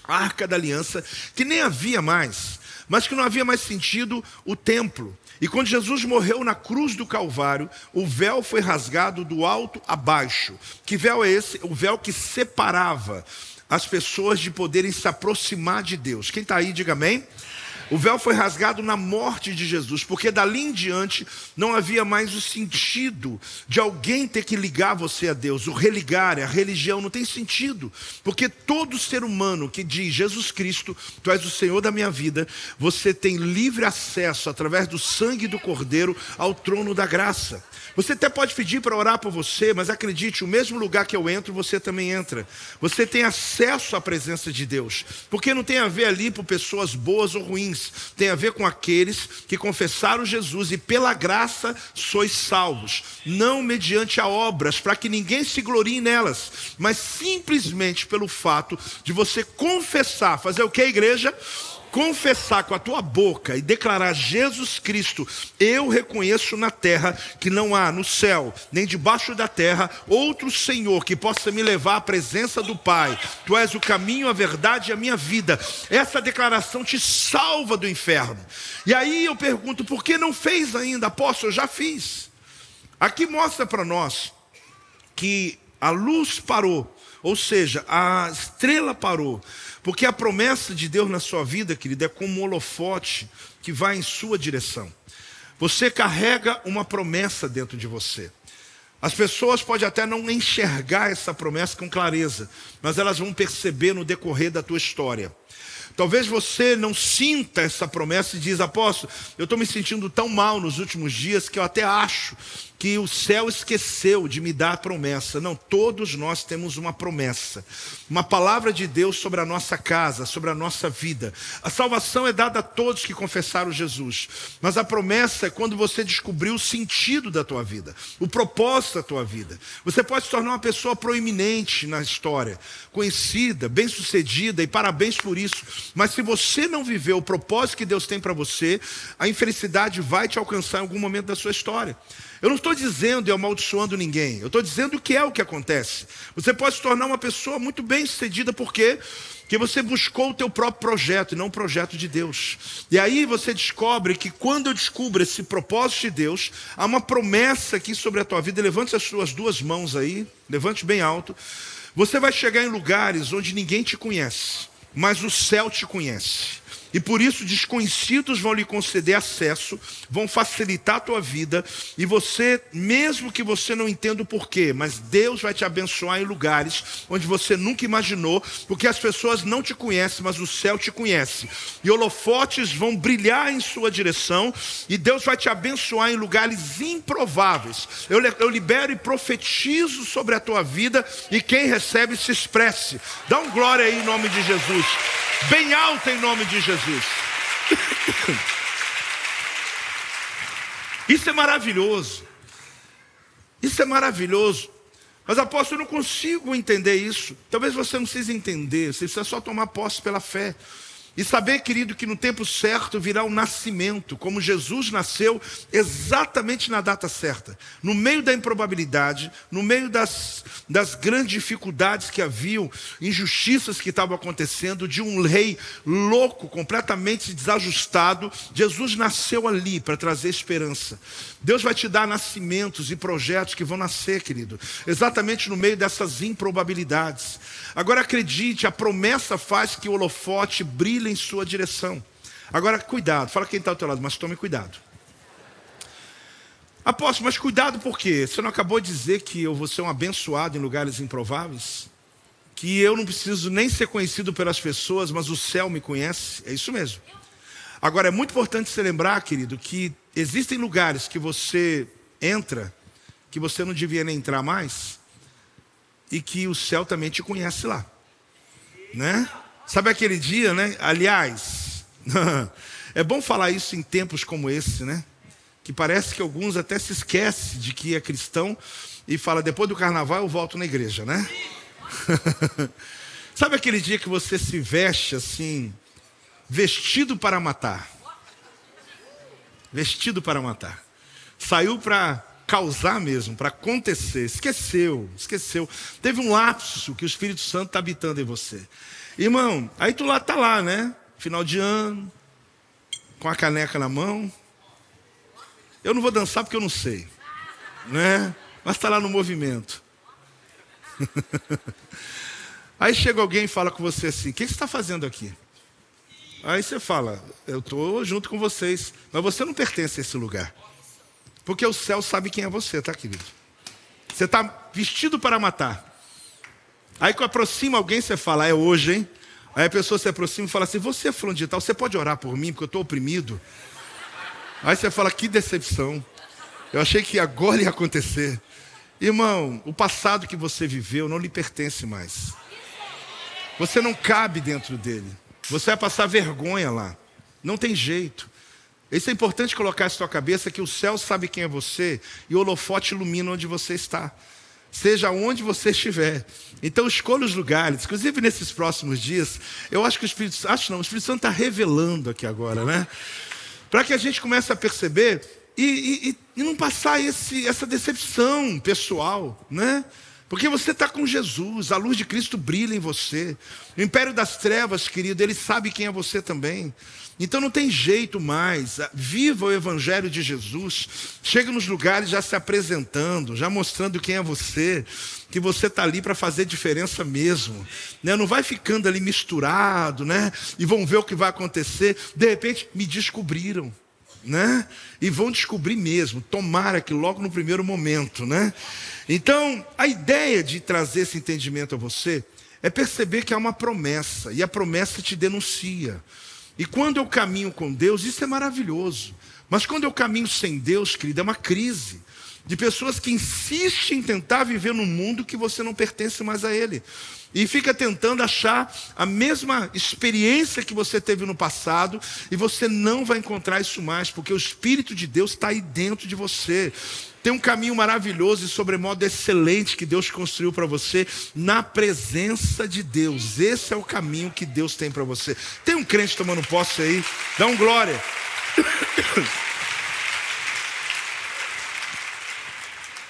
a Arca da Aliança, que nem havia mais, mas que não havia mais sentido o templo. E quando Jesus morreu na cruz do Calvário, o véu foi rasgado do alto a baixo. Que véu é esse? O véu que separava as pessoas de poderem se aproximar de Deus. Quem está aí, diga amém. O véu foi rasgado na morte de Jesus, porque dali em diante não havia mais o sentido de alguém ter que ligar você a Deus. O religar, a religião não tem sentido, porque todo ser humano que diz Jesus Cristo, tu és o Senhor da minha vida, você tem livre acesso através do sangue do Cordeiro ao trono da graça. Você até pode pedir para orar por você, mas acredite, o mesmo lugar que eu entro, você também entra. Você tem acesso à presença de Deus, porque não tem a ver ali por pessoas boas ou ruins, tem a ver com aqueles que confessaram Jesus e pela graça sois salvos, não mediante a obras, para que ninguém se glorie nelas, mas simplesmente pelo fato de você confessar, fazer o que, igreja? Confessar com a tua boca e declarar Jesus Cristo, eu reconheço na terra que não há no céu, nem debaixo da terra, outro Senhor que possa me levar à presença do Pai. Tu és o caminho, a verdade e a minha vida. Essa declaração te salva do inferno. E aí eu pergunto, por que não fez ainda? Apóstolo, eu já fiz. Aqui mostra para nós que a luz parou, ou seja, a estrela parou, porque a promessa de Deus na sua vida, querido, é como um holofote que vai em sua direção. Você carrega uma promessa dentro de você. As pessoas podem até não enxergar essa promessa com clareza, mas elas vão perceber no decorrer da tua história. Talvez você não sinta essa promessa e diz: apóstolo, eu estou me sentindo tão mal nos últimos dias que eu até acho que o céu esqueceu de me dar a promessa. Não, todos nós temos uma promessa, uma palavra de Deus sobre a nossa casa, sobre a nossa vida. A salvação é dada a todos que confessaram Jesus, mas a promessa é quando você descobriu o sentido da tua vida, o propósito da tua vida. Você pode se tornar uma pessoa proeminente na história, conhecida, bem-sucedida, e parabéns por isso. Mas se você não viver o propósito que Deus tem para você, a infelicidade vai te alcançar em algum momento da sua história. Eu não estou dizendo e amaldiçoando ninguém. Eu estou dizendo que é o que acontece. Você pode se tornar uma pessoa muito bem-sucedida porque você buscou o teu próprio projeto e não o projeto de Deus. E aí você descobre que quando eu descubro esse propósito de Deus, há uma promessa aqui sobre a tua vida. Levante as suas duas mãos aí, levante bem alto. Você vai chegar em lugares onde ninguém te conhece, mas o céu te conhece. E por isso desconhecidos vão lhe conceder acesso, vão facilitar a tua vida. E você, mesmo que você não entenda o porquê, mas Deus vai te abençoar em lugares onde você nunca imaginou, porque as pessoas não te conhecem, mas o céu te conhece. E holofotes vão brilhar em sua direção, e Deus vai te abençoar em lugares improváveis. Eu libero e profetizo sobre a tua vida, e quem recebe se expresse. Dá um glória aí em nome de Jesus. Bem alto em nome de Jesus. Isso é maravilhoso. Isso é maravilhoso. Mas, apóstolo, eu não consigo entender isso. Talvez você não precise entender. Você precisa só tomar posse pela fé. E saber, querido, que no tempo certo virá o nascimento, como Jesus nasceu exatamente na data certa. No meio da improbabilidade, no meio das grandes dificuldades que haviam, injustiças que estavam acontecendo, de um rei louco, completamente desajustado, Jesus nasceu ali para trazer esperança. Deus vai te dar nascimentos e projetos que vão nascer, querido, exatamente no meio dessas improbabilidades. Agora acredite, a promessa faz que o holofote brilhe em sua direção. Agora cuidado, fala quem está ao teu lado, mas tome cuidado. Apóstolo, mas cuidado por quê? Você não acabou de dizer que eu vou ser um abençoado em lugares improváveis? Que eu não preciso nem ser conhecido pelas pessoas, mas o céu me conhece? É isso mesmo. Agora é muito importante você lembrar, querido, que existem lugares que você entra, que você não devia nem entrar mais, e que o céu também te conhece lá, né? Sabe aquele dia, né? Aliás, é bom falar isso em tempos como esse, né? Que parece que alguns até se esquecem de que é cristão e fala: depois do carnaval eu volto na igreja, né? Sabe aquele dia que você se veste assim, vestido para matar? Vestido para matar. Saiu para causar mesmo, para acontecer. Esqueceu. Teve um lapso que o Espírito Santo está habitando em você. Irmão, aí tu lá tá lá, né? Final de ano, com a caneca na mão. Eu não vou dançar porque eu não sei, né? Mas tá lá no movimento. Aí chega alguém e fala com você assim: o que você está fazendo aqui? Aí você fala: eu estou junto com vocês, mas você não pertence a esse lugar. Porque o céu sabe quem é você, tá, querido? Você está vestido para matar. Aí quando aproxima alguém, você fala: é hoje, hein? Aí a pessoa se aproxima e fala assim: você é fulano de tal, você pode orar por mim, porque eu estou oprimido? Aí você fala: que decepção. Eu achei que agora ia acontecer. Irmão, o passado que você viveu não lhe pertence mais. Você não cabe dentro dele. Você vai passar vergonha lá. Não tem jeito. Isso é importante colocar isso na sua cabeça, que o céu sabe quem é você e o holofote ilumina onde você está. Seja onde você estiver. Então escolha os lugares. Inclusive nesses próximos dias, eu acho que o Espírito Santo está revelando aqui agora, né? Para que a gente comece a perceber e não passar essa decepção pessoal, né? Porque você está com Jesus, a luz de Cristo brilha em você. O império das trevas, querido, ele sabe quem é você também. Então não tem jeito mais. Viva o Evangelho de Jesus. Chega nos lugares já se apresentando, já mostrando quem é você, que você está ali para fazer diferença mesmo, né? Não vai ficando ali misturado, né? E vão ver o que vai acontecer. De repente me descobriram. né? E vão descobrir mesmo, tomara que logo no primeiro momento, né? Então, a ideia de trazer esse entendimento a você é perceber que há uma promessa, e a promessa te denuncia. E quando eu caminho com Deus, isso é maravilhoso. Mas quando eu caminho sem Deus, querido, é uma crise de pessoas que insistem em tentar viver num mundo que você não pertence mais a ele. E fica tentando achar a mesma experiência que você teve no passado, e você não vai encontrar isso mais, porque o Espírito de Deus está aí dentro de você. Tem um caminho maravilhoso e sobremodo excelente que Deus construiu para você na presença de Deus. Esse é o caminho que Deus tem para você. Tem um crente tomando posse aí? Dá um glória.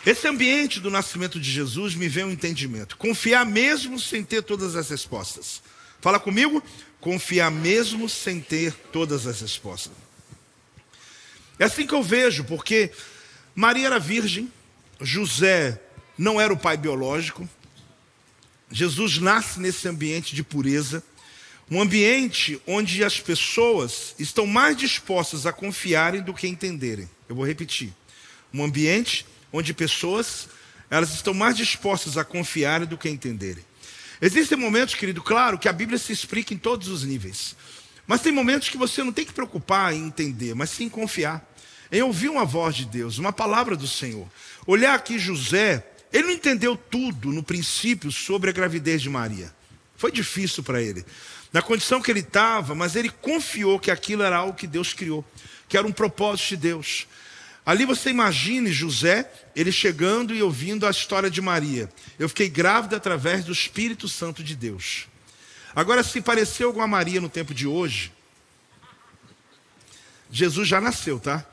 Esse ambiente do nascimento de Jesus me vem um entendimento. Confiar mesmo sem ter todas as respostas. Fala comigo. Confiar mesmo sem ter todas as respostas. É assim que eu vejo, porque Maria era virgem, José não era o pai biológico. Jesus nasce nesse ambiente de pureza. Um ambiente onde as pessoas estão mais dispostas a confiarem do que entenderem. Eu vou repetir. Um ambiente onde pessoas, elas estão mais dispostas a confiarem do que entenderem. Existem momentos, querido, claro, que a Bíblia se explica em todos os níveis. Mas tem momentos que você não tem que preocupar em entender, mas sim confiar. Em ouvir uma voz de Deus, uma palavra do Senhor. Olhar aqui José, ele não entendeu tudo no princípio sobre a gravidez de Maria. Foi difícil para ele. Na condição que ele estava, mas ele confiou que aquilo era algo que Deus criou. Que era um propósito de Deus. Ali você imagine José, ele chegando e ouvindo a história de Maria. Eu fiquei grávida através do Espírito Santo de Deus. Agora, se pareceu com a Maria no tempo de hoje, Jesus já nasceu, tá?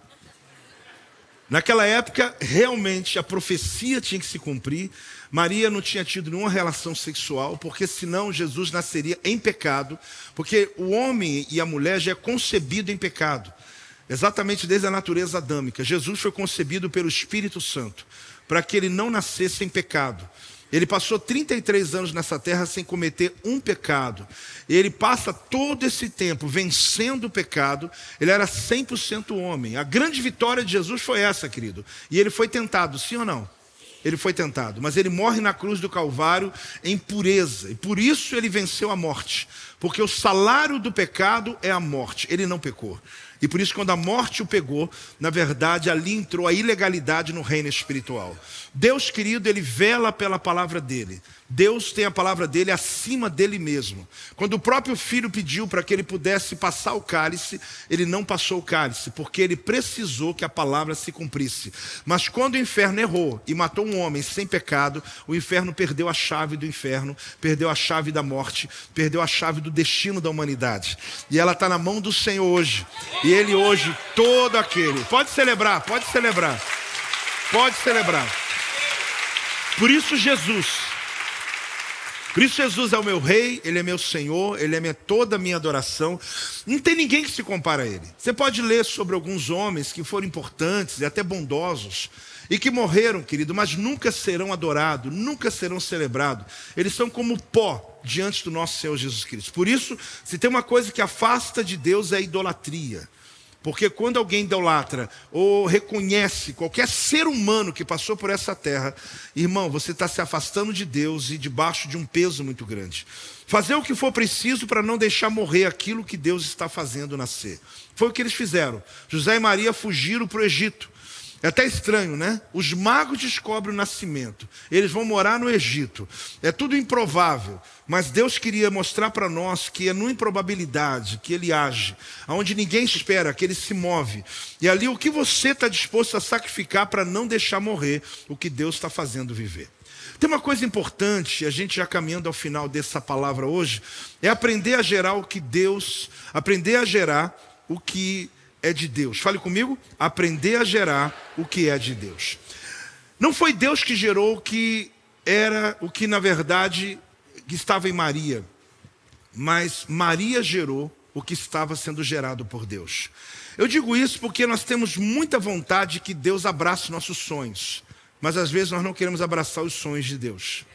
Naquela época, realmente, a profecia tinha que se cumprir. Maria não tinha tido nenhuma relação sexual, porque senão Jesus nasceria em pecado, porque o homem e a mulher já é concebido em pecado. Exatamente desde a natureza adâmica. Jesus foi concebido pelo Espírito Santo, para que ele não nascesse em pecado. Ele passou 33 anos nessa terra sem cometer um pecado. Ele passa todo esse tempo vencendo o pecado. Ele era 100% homem. A grande vitória de Jesus foi essa, querido. E ele foi tentado, sim ou não? Ele foi tentado, mas ele morre na cruz do Calvário em pureza. E por isso ele venceu a morte. Porque o salário do pecado é a morte. Ele não pecou. E por isso, quando a morte o pegou, na verdade, ali entrou a ilegalidade no reino espiritual. Deus, querido, ele vela pela palavra dele. Deus tem a palavra dele acima dele mesmo. Quando o próprio filho pediu para que ele pudesse passar o cálice, ele não passou o cálice, porque ele precisou que a palavra se cumprisse. Mas quando o inferno errou e matou um homem sem pecado, o inferno perdeu a chave do inferno, perdeu a chave da morte, perdeu a chave do destino da humanidade. E ela está na mão do Senhor hoje. E ele hoje, todo aquele... Pode celebrar, pode celebrar. Pode celebrar. Por isso Jesus é o meu rei, ele é meu Senhor, ele é toda a minha adoração. Não tem ninguém que se compara a ele. Você pode ler sobre alguns homens que foram importantes e até bondosos, e que morreram, querido, mas nunca serão adorados, nunca serão celebrados. Eles são como pó diante do nosso Senhor Jesus Cristo. Por isso, se tem uma coisa que afasta de Deus é a idolatria. Porque quando alguém idolatra ou reconhece qualquer ser humano que passou por essa terra, irmão, você está se afastando de Deus e debaixo de um peso muito grande. Fazer o que for preciso para não deixar morrer aquilo que Deus está fazendo nascer. Foi o que eles fizeram. José e Maria fugiram para o Egito. É até estranho, né? Os magos descobrem o nascimento. Eles vão morar no Egito. É tudo improvável. Mas Deus queria mostrar para nós que é numa improbabilidade que Ele age. Onde ninguém espera, que Ele se move. E ali o que você está disposto a sacrificar para não deixar morrer o que Deus está fazendo viver. Tem uma coisa importante, a gente já caminhando ao final dessa palavra hoje, é aprender a gerar o que Deus... Aprender a gerar o que... é de Deus. Fale comigo. Aprender a gerar o que é de Deus. Não foi Deus que gerou o que era, o que na verdade estava em Maria. Mas Maria gerou o que estava sendo gerado por Deus. Eu digo isso porque nós temos muita vontade que Deus abrace nossos sonhos. Mas às vezes nós não queremos abraçar os sonhos de Deus.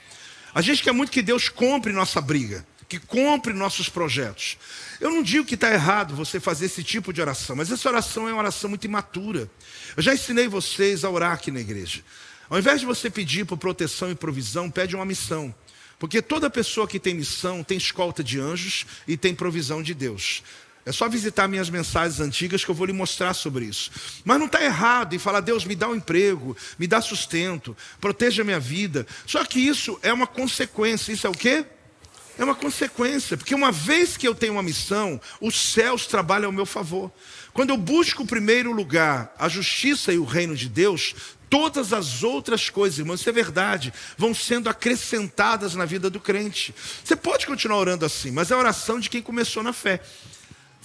A gente quer muito que Deus compre nossa briga. que compre nossos projetos. Eu não digo que está errado você fazer esse tipo de oração, mas essa oração é uma oração muito imatura. Eu já ensinei vocês a orar aqui na igreja. Ao invés de você pedir por proteção e provisão, pede uma missão. Porque toda pessoa que tem missão tem escolta de anjos e tem provisão de Deus. É só visitar minhas mensagens antigas que eu vou lhe mostrar sobre isso. Mas não está errado em falar: Deus, me dá um emprego, me dá sustento, proteja a minha vida. Só que isso é uma consequência. Isso é o quê? É uma consequência. Porque uma vez que eu tenho uma missão, os céus trabalham ao meu favor. Quando eu busco o primeiro lugar, a justiça e o reino de Deus, todas as outras coisas, irmãos, isso é verdade, vão sendo acrescentadas na vida do crente. Você pode continuar orando assim, mas é a oração de quem começou na fé.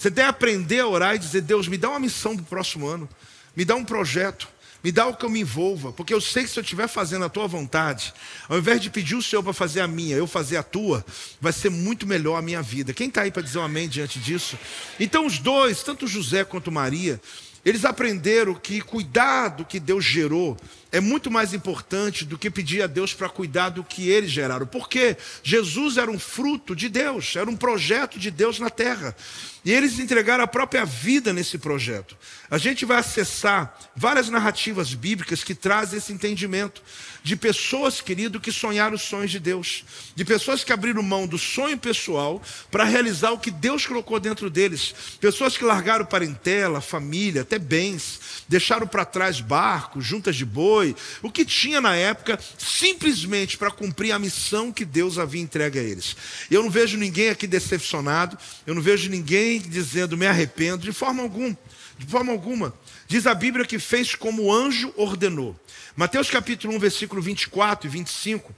Você deve aprender a orar e dizer: Deus, me dá uma missão para o próximo ano, me dá um projeto, me dá o que eu me envolva, porque eu sei que se eu estiver fazendo a tua vontade, ao invés de pedir o Senhor para fazer a minha, eu fazer a tua, vai ser muito melhor a minha vida. Quem está aí para dizer um amém diante disso? Então os dois, tanto José quanto Maria, eles aprenderam que cuidar do que Deus gerou é muito mais importante do que pedir a Deus para cuidar do que eles geraram. Porque Jesus era um fruto de Deus, era um projeto de Deus na terra. E eles entregaram a própria vida nesse projeto. A gente vai acessar várias narrativas bíblicas que trazem esse entendimento de pessoas, querido, que sonharam os sonhos de Deus. De pessoas que abriram mão do sonho pessoal para realizar o que Deus colocou dentro deles. Pessoas que largaram parentela, família, até bens, deixaram para trás barcos, juntas de boi, o que tinha na época, simplesmente para cumprir a missão que Deus havia entregue a eles. Eu não vejo ninguém aqui decepcionado, eu não vejo ninguém dizendo me arrependo, de forma alguma. Diz a Bíblia que fez como o anjo ordenou. Mateus capítulo 1, versículo 24 e 25,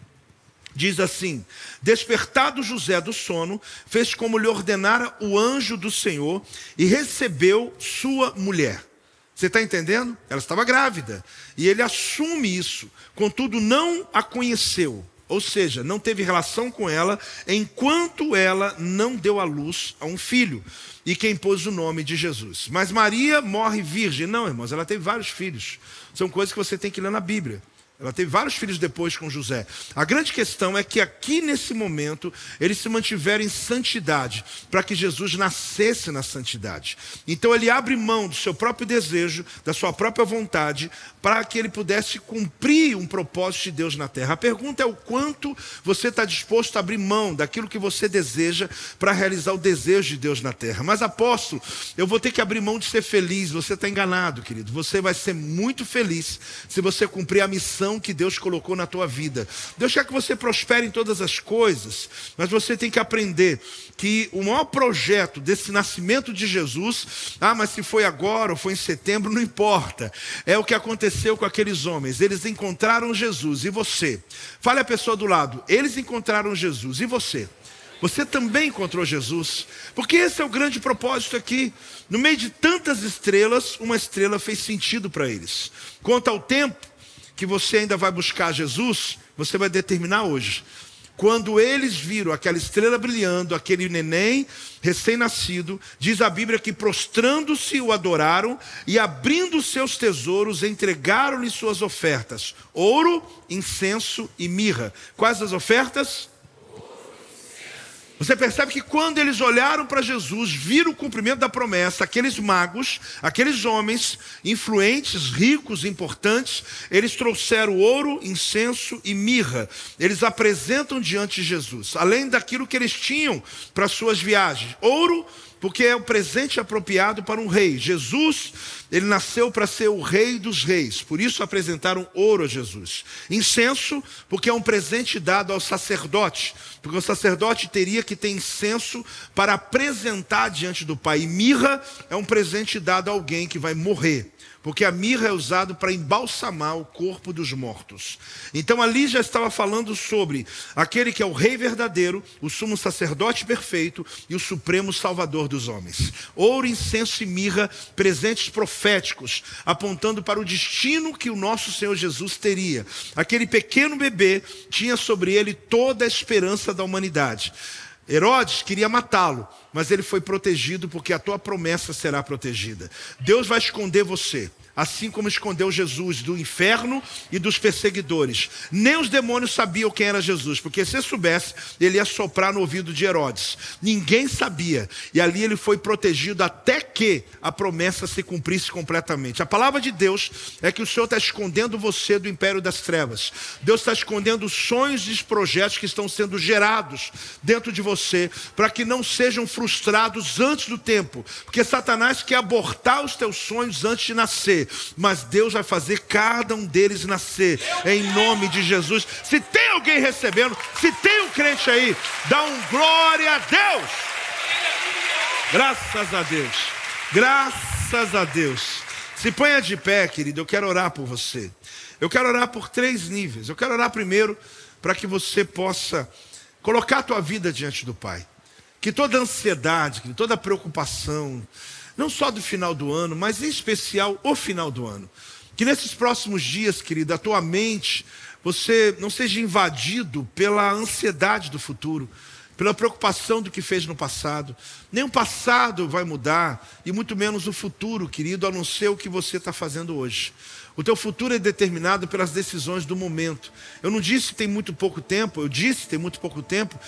diz assim: despertado José do sono, fez como lhe ordenara o anjo do Senhor e recebeu sua mulher. Você está entendendo? Ela estava grávida. E ele assume isso. Contudo, não a conheceu. Ou seja, não teve relação com ela enquanto ela não deu à luz a um filho. E quem pôs o nome de Jesus. Mas Maria morre virgem. Não, irmãos, ela teve vários filhos. São coisas que você tem que ler na Bíblia. Ela teve vários filhos depois com José. A grande questão é que aqui nesse momento eles se mantiveram em santidade, para que Jesus nascesse na santidade. Então ele abre mão do seu próprio desejo, da sua própria vontade, para que ele pudesse cumprir um propósito de Deus na terra. A pergunta é o quanto você está disposto a abrir mão daquilo que você deseja para realizar o desejo de Deus na terra. Mas apóstolo, eu vou ter que abrir mão de ser feliz. Você está enganado, querido. Você vai ser muito feliz se você cumprir a missão que Deus colocou na tua vida. Deus quer que você prospere em todas as coisas, mas você tem que aprender que o maior projeto desse nascimento de Jesus, mas se foi agora ou foi em setembro, não importa. É o que aconteceu com aqueles homens. Eles encontraram Jesus, e você? Fale a pessoa do lado: eles encontraram Jesus, e você? Você também encontrou Jesus, porque esse é o grande propósito aqui. No meio de tantas estrelas, uma estrela fez sentido para eles. Quanto ao tempo que você ainda vai buscar Jesus, você vai determinar hoje. Quando eles viram aquela estrela brilhando, aquele neném recém-nascido, diz a Bíblia que prostrando-se o adoraram e abrindo seus tesouros entregaram-lhe suas ofertas: ouro, incenso e mirra. Quais as ofertas? Você percebe que quando eles olharam para Jesus, viram o cumprimento da promessa, aqueles magos, aqueles homens influentes, ricos, importantes, eles trouxeram ouro, incenso e mirra. Eles apresentam diante de Jesus, além daquilo que eles tinham para suas viagens. Ouro, porque é o presente apropriado para um rei. Jesus, ele nasceu para ser o rei dos reis. Por isso apresentaram ouro a Jesus. Incenso, porque é um presente dado ao sacerdote. Porque o sacerdote teria que ter incenso para apresentar diante do Pai. E mirra é um presente dado a alguém que vai morrer. Porque a mirra é usada para embalsamar o corpo dos mortos. Então ali já estava falando sobre aquele que é o rei verdadeiro, o sumo sacerdote perfeito e o supremo salvador dos homens. Ouro, incenso e mirra, presentes proféticos, apontando para o destino que o nosso Senhor Jesus teria. Aquele pequeno bebê tinha sobre ele toda a esperança da humanidade. Herodes queria matá-lo, mas ele foi protegido porque a tua promessa será protegida. Deus vai esconder você. assim como escondeu Jesus do inferno e dos perseguidores. Nem os demônios sabiam quem era Jesus, porque se soubesse, ele ia soprar no ouvido de Herodes. Ninguém sabia, e ali ele foi protegido até que a promessa se cumprisse completamente. A palavra de Deus é que o Senhor está escondendo você do império das trevas. Deus está escondendo os sonhos e os projetos que estão sendo gerados dentro de você, para que não sejam frustrados antes do tempo, porque Satanás quer abortar os teus sonhos antes de nascer, mas Deus vai fazer cada um deles nascer, em nome de Jesus. Se tem alguém recebendo, se tem um crente aí, dá um glória a Deus. Graças a Deus, graças a Deus. Se ponha de pé, querido, eu quero orar por você. Eu quero orar por 3 níveis. Eu quero orar primeiro para que você possa colocar a tua vida diante do Pai. Que toda ansiedade, toda preocupação, não só do final do ano, mas em especial o final do ano. Que nesses próximos dias, querido, a tua mente, você não seja invadido pela ansiedade do futuro, pela preocupação do que fez no passado. Nem o passado vai mudar, e muito menos o futuro, querido, a não ser o que você está fazendo hoje. O teu futuro é determinado pelas decisões do momento. Eu não disse que tem muito pouco tempo, eu disse que tem muito pouco tempo,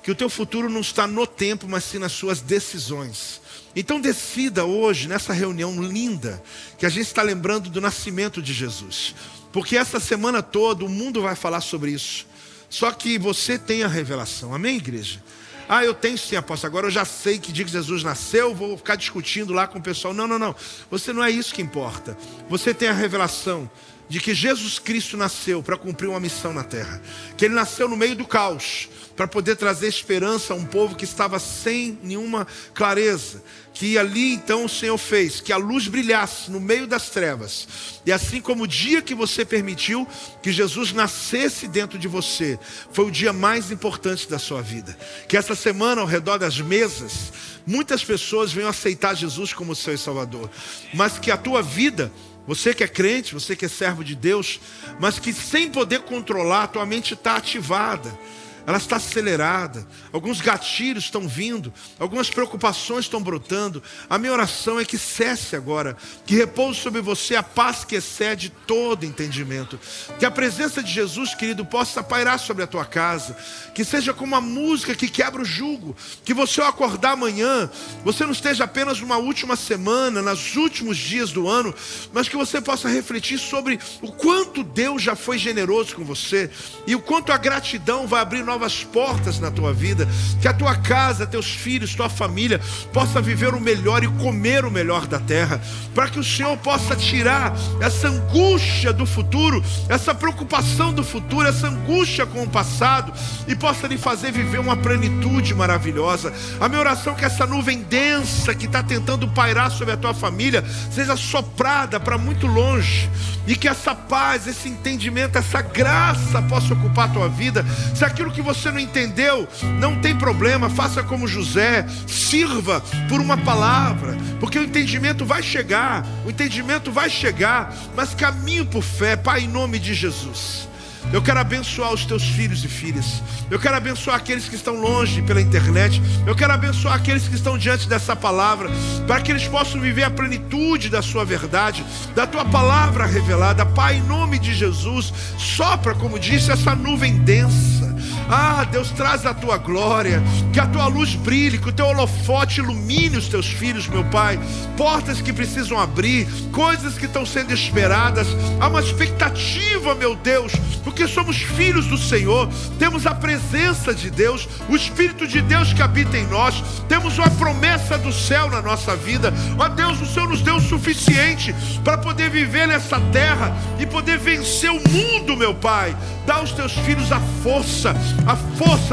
que o teu futuro não está no tempo, mas sim nas suas decisões. Então decida hoje, nessa reunião linda, que a gente está lembrando do nascimento de Jesus. Porque essa semana toda o mundo vai falar sobre isso. Só que você tem a revelação. Amém, igreja? Ah, eu tenho sim, apóstolo. Agora eu já sei que dia que Jesus nasceu, vou ficar discutindo lá com o pessoal. Não, não, não. Você não é isso que importa. Você tem a revelação de que Jesus Cristo nasceu para cumprir uma missão na terra. Que Ele nasceu no meio do caos, para poder trazer esperança a um povo que estava sem nenhuma clareza. Que ali então o Senhor fez que a luz brilhasse no meio das trevas. E assim como o dia que você permitiu que Jesus nascesse dentro de você, foi o dia mais importante da sua vida. Que essa semana ao redor das mesas, muitas pessoas venham aceitar Jesus como seu Salvador. Mas que a tua vida, você que é crente, você que é servo de Deus, mas que sem poder controlar, a tua mente está ativada. Ela está acelerada, alguns gatilhos estão vindo, algumas preocupações estão brotando. A minha oração é que cesse agora, que repouse sobre você a paz que excede todo entendimento. Que a presença de Jesus, querido, possa pairar sobre a tua casa, que seja como a música que quebra o jugo. Que você ao acordar amanhã, você não esteja apenas numa última semana, nos últimos dias do ano, mas que você possa refletir sobre o quanto Deus já foi generoso com você, e o quanto a gratidão vai abrir novas portas na tua vida. Que a tua casa, teus filhos, tua família possa viver o melhor e comer o melhor da terra, para que o Senhor possa tirar essa angústia do futuro, essa preocupação do futuro, essa angústia com o passado, e possa lhe fazer viver uma plenitude maravilhosa. A minha oração é que essa nuvem densa que está tentando pairar sobre a tua família seja soprada para muito longe, e que essa paz, esse entendimento, essa graça possa ocupar a tua vida. Se aquilo que você não entendeu, não tem problema, faça como José, sirva por uma palavra, porque o entendimento vai chegar, mas caminho por fé. Pai, em nome de Jesus, eu quero abençoar os teus filhos e filhas. Eu quero abençoar aqueles que estão longe pela internet. Eu quero abençoar aqueles que estão diante dessa palavra, para que eles possam viver a plenitude da sua verdade, da tua palavra revelada. Pai, em nome de Jesus, sopra, como disse, essa nuvem densa. Ah, Deus, traz a tua glória, que a tua luz brilhe, que o teu holofote ilumine os teus filhos, meu Pai. Portas que precisam abrir, coisas que estão sendo esperadas. Há uma expectativa, meu Deus, porque somos filhos do Senhor, temos a presença de Deus, o Espírito de Deus que habita em nós, temos uma promessa do céu na nossa vida. Ó Deus, o Senhor nos deu o suficiente para poder viver nessa terra e poder vencer o mundo, meu Pai. Dá aos teus filhos a força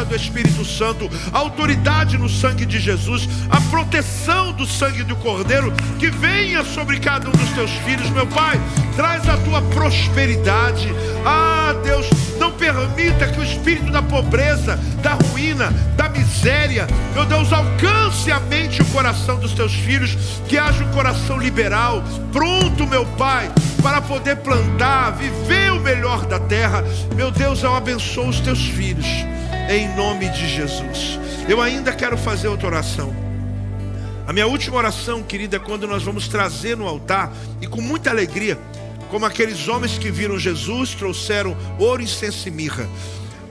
do Espírito Santo, a autoridade no sangue de Jesus, a proteção do sangue do Cordeiro, que venha sobre cada um dos teus filhos, meu Pai. Traz a tua prosperidade. Ah, Deus, não permita que o espírito da pobreza, da ruína, da miséria, meu Deus, alcance a mente e o coração dos teus filhos. Que haja um coração liberal, pronto, meu Pai, para poder plantar, viver o melhor da terra. Meu Deus, eu abençoo os teus filhos, em nome de Jesus. Eu ainda quero fazer outra oração. A minha última oração, querida, é quando nós vamos trazer no altar, e com muita alegria, como aqueles homens que viram Jesus, trouxeram ouro, incenso e mirra.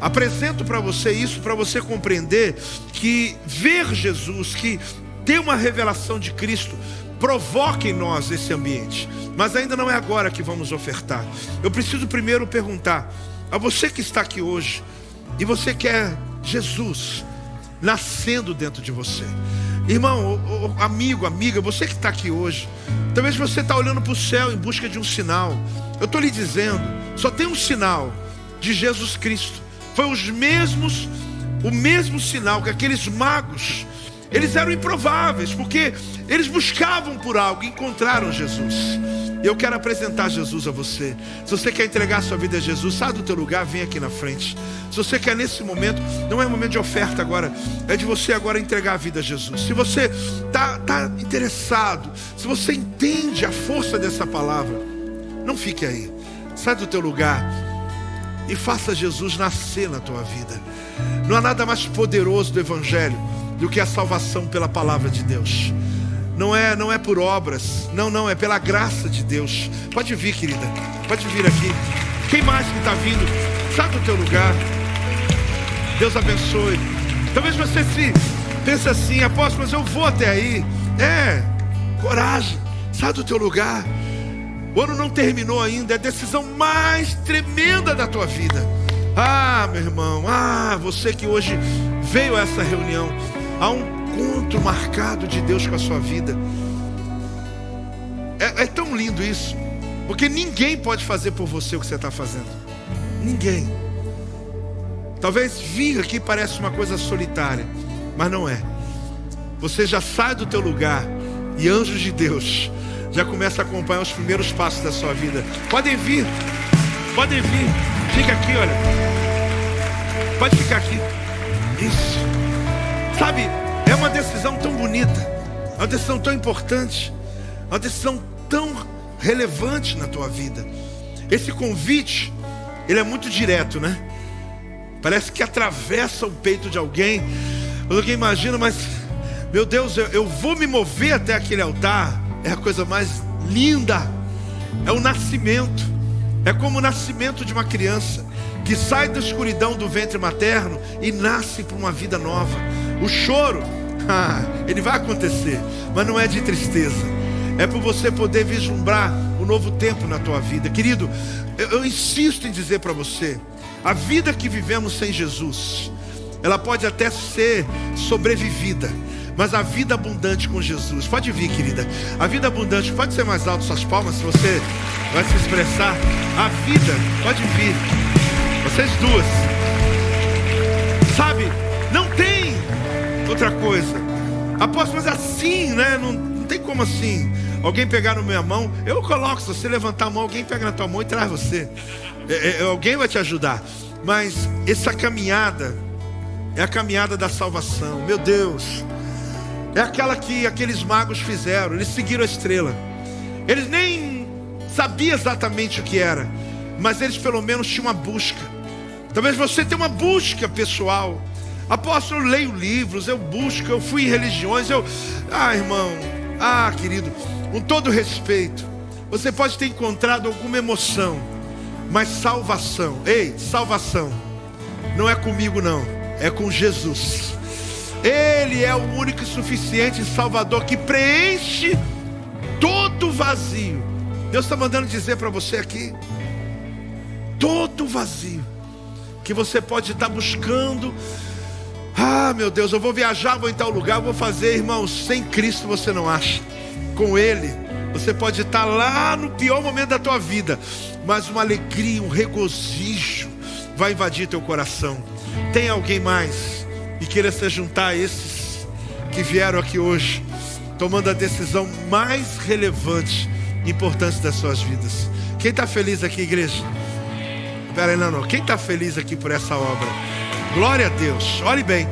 Apresento para você isso, para você compreender que ver Jesus, que ter uma revelação de Cristo, provoca em nós esse ambiente. Mas ainda não é agora que vamos ofertar. Eu preciso primeiro perguntar a você que está aqui hoje, e você quer Jesus nascendo dentro de você. Irmão, amigo, amiga, você que está aqui hoje, talvez você está olhando para o céu em busca de um sinal. Eu estou lhe dizendo, só tem um sinal de Jesus Cristo. Foi o mesmo sinal que aqueles magos, eles eram improváveis, porque eles buscavam por algo e encontraram Jesus. E eu quero apresentar Jesus a você. Se você quer entregar sua vida a Jesus, sai do teu lugar, vem aqui na frente. Se você quer nesse momento, não é momento de oferta agora, é de você agora entregar a vida a Jesus. Se você está interessado, se você entende a força dessa palavra, não fique aí, sai do teu lugar e faça Jesus nascer na tua vida. Não há nada mais poderoso do Evangelho do que a salvação pela palavra de Deus. Não é por obras, não, é pela graça de Deus. Pode vir, querida, pode vir aqui. Quem mais que está vindo, sai do teu lugar. Deus abençoe. Talvez você pense assim, apóstolo, mas eu vou até aí. Coragem, sai do teu lugar. O ano não terminou ainda, é a decisão mais tremenda da tua vida. Meu irmão, você que hoje veio a essa reunião, há um encontro marcado de Deus com a sua vida. É tão lindo isso, porque ninguém pode fazer por você o que você está fazendo. Ninguém. Talvez vir aqui pareça uma coisa solitária, mas não é. Você já sai do teu lugar e anjos de Deus já começam a acompanhar os primeiros passos da sua vida. Podem vir. Fica aqui, olha. Pode ficar aqui. Isso. Sabe, é uma decisão tão bonita, é uma decisão tão importante, é uma decisão tão relevante na tua vida. Esse convite, ele é muito direto, né? Parece que atravessa o peito de alguém. Alguém imagina, mas meu Deus, eu vou me mover até aquele altar. É a coisa mais linda. É o nascimento. É como o nascimento de uma criança que sai da escuridão do ventre materno e nasce para uma vida nova. O choro, ele vai acontecer, mas não é de tristeza. É por você poder vislumbrar o novo tempo na tua vida. Querido, eu insisto em dizer para você, a vida que vivemos sem Jesus, ela pode até ser sobrevivida, mas a vida abundante com Jesus, pode vir, querida. A vida abundante, pode ser mais alto suas palmas, se você vai se expressar. A vida, pode vir. Vocês duas. Sabe, não tem outra coisa. Apóstolo, mas assim, né? Não tem como assim. Alguém pegar na minha mão, eu coloco. Se você levantar a mão, alguém pega na tua mão e traz você. Alguém vai te ajudar. Mas essa caminhada é a caminhada da salvação. Meu Deus, é aquela que aqueles magos fizeram. Eles seguiram a estrela. Eles nem sabiam exatamente o que era, mas eles pelo menos tinham uma busca. Talvez você tenha uma busca pessoal. Apóstolo, eu leio livros, eu busco, eu fui em religiões, irmão, querido, com todo respeito, você pode ter encontrado alguma emoção, mas salvação, salvação não é comigo não, é com Jesus. Ele é o único e suficiente Salvador que preenche todo vazio. Deus está mandando dizer para você aqui, todo vazio que você pode estar buscando. Meu Deus, eu vou viajar, vou em tal lugar, vou fazer, irmãos, sem Cristo você não acha. Com Ele, você pode estar lá no pior momento da tua vida, mas uma alegria, um regozijo vai invadir teu coração. Tem alguém mais e queira se juntar a esses que vieram aqui hoje, tomando a decisão mais relevante e importante das suas vidas? Quem está feliz aqui, igreja? Pera aí, não. Quem está feliz aqui por essa obra? Glória a Deus. Olhe bem,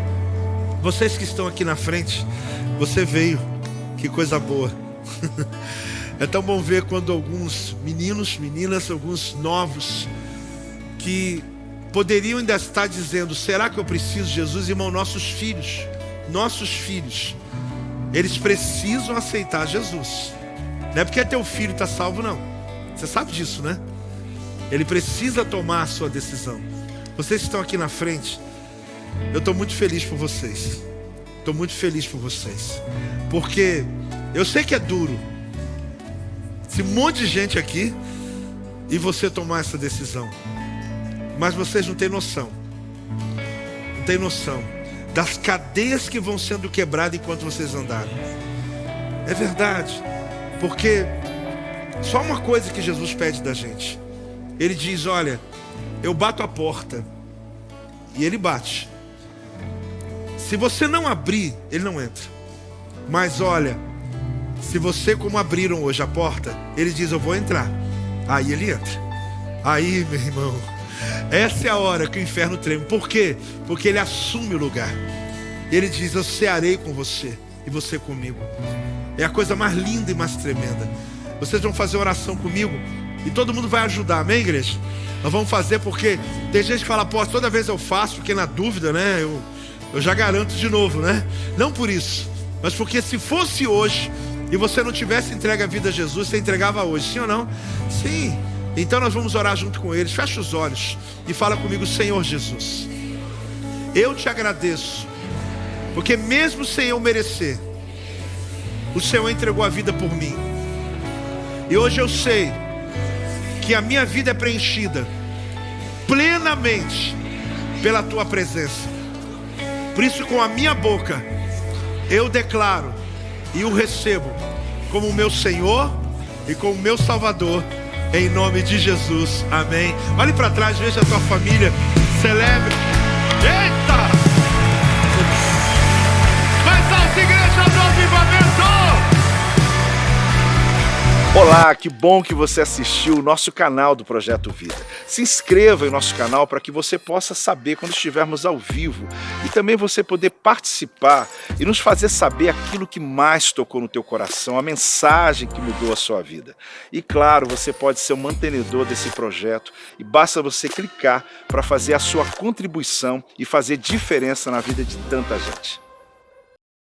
vocês que estão aqui na frente, você veio, que coisa boa. É tão bom ver quando alguns meninos, meninas, alguns novos, que poderiam ainda estar dizendo, será que eu preciso de Jesus? Irmão, nossos filhos, eles precisam aceitar Jesus. Não é porque teu filho está salvo, não. Você sabe disso, né? Ele precisa tomar a sua decisão. Vocês que estão aqui na frente, eu estou muito feliz por vocês. Estou muito feliz por vocês. Porque eu sei que é duro. Esse monte de gente aqui e você tomar essa decisão. Mas vocês não têm noção. Não têm noção das cadeias que vão sendo quebradas enquanto vocês andarem. É verdade. Porque só uma coisa que Jesus pede da gente. Ele diz, olha, eu bato a porta. E ele bate. Se você não abrir, ele não entra. Mas olha, se você, como abriram hoje a porta, ele diz, eu vou entrar. Aí ele entra. Aí, meu irmão, essa é a hora que o inferno treme. Por quê? Porque ele assume o lugar. Ele diz, eu cearei com você e você comigo. É a coisa mais linda e mais tremenda. Vocês vão fazer oração comigo e todo mundo vai ajudar, amém, igreja? Nós vamos fazer porque tem gente que fala, pô, toda vez eu faço, porque na dúvida, né, eu já garanto de novo, né? Não por isso, mas porque se fosse hoje e você não tivesse entregue a vida a Jesus, você entregava hoje, sim ou não? Sim. Então nós vamos orar junto com eles. Fecha os olhos e fala comigo, Senhor Jesus, eu te agradeço, porque mesmo sem eu merecer, o Senhor entregou a vida por mim. E hoje eu sei que a minha vida é preenchida plenamente pela tua presença. Por isso, com a minha boca, eu declaro e o recebo como o meu Senhor e como o meu Salvador, em nome de Jesus, amém. Olhe para trás, veja a tua família, celebre. Eita! Mais alto, igreja do avivamento! Olá, que bom que você assistiu o nosso canal do Projeto Vida. Se inscreva em nosso canal para que você possa saber quando estivermos ao vivo e também você poder participar e nos fazer saber aquilo que mais tocou no teu coração, a mensagem que mudou a sua vida. E claro, você pode ser um mantenedor desse projeto e basta você clicar para fazer a sua contribuição e fazer diferença na vida de tanta gente.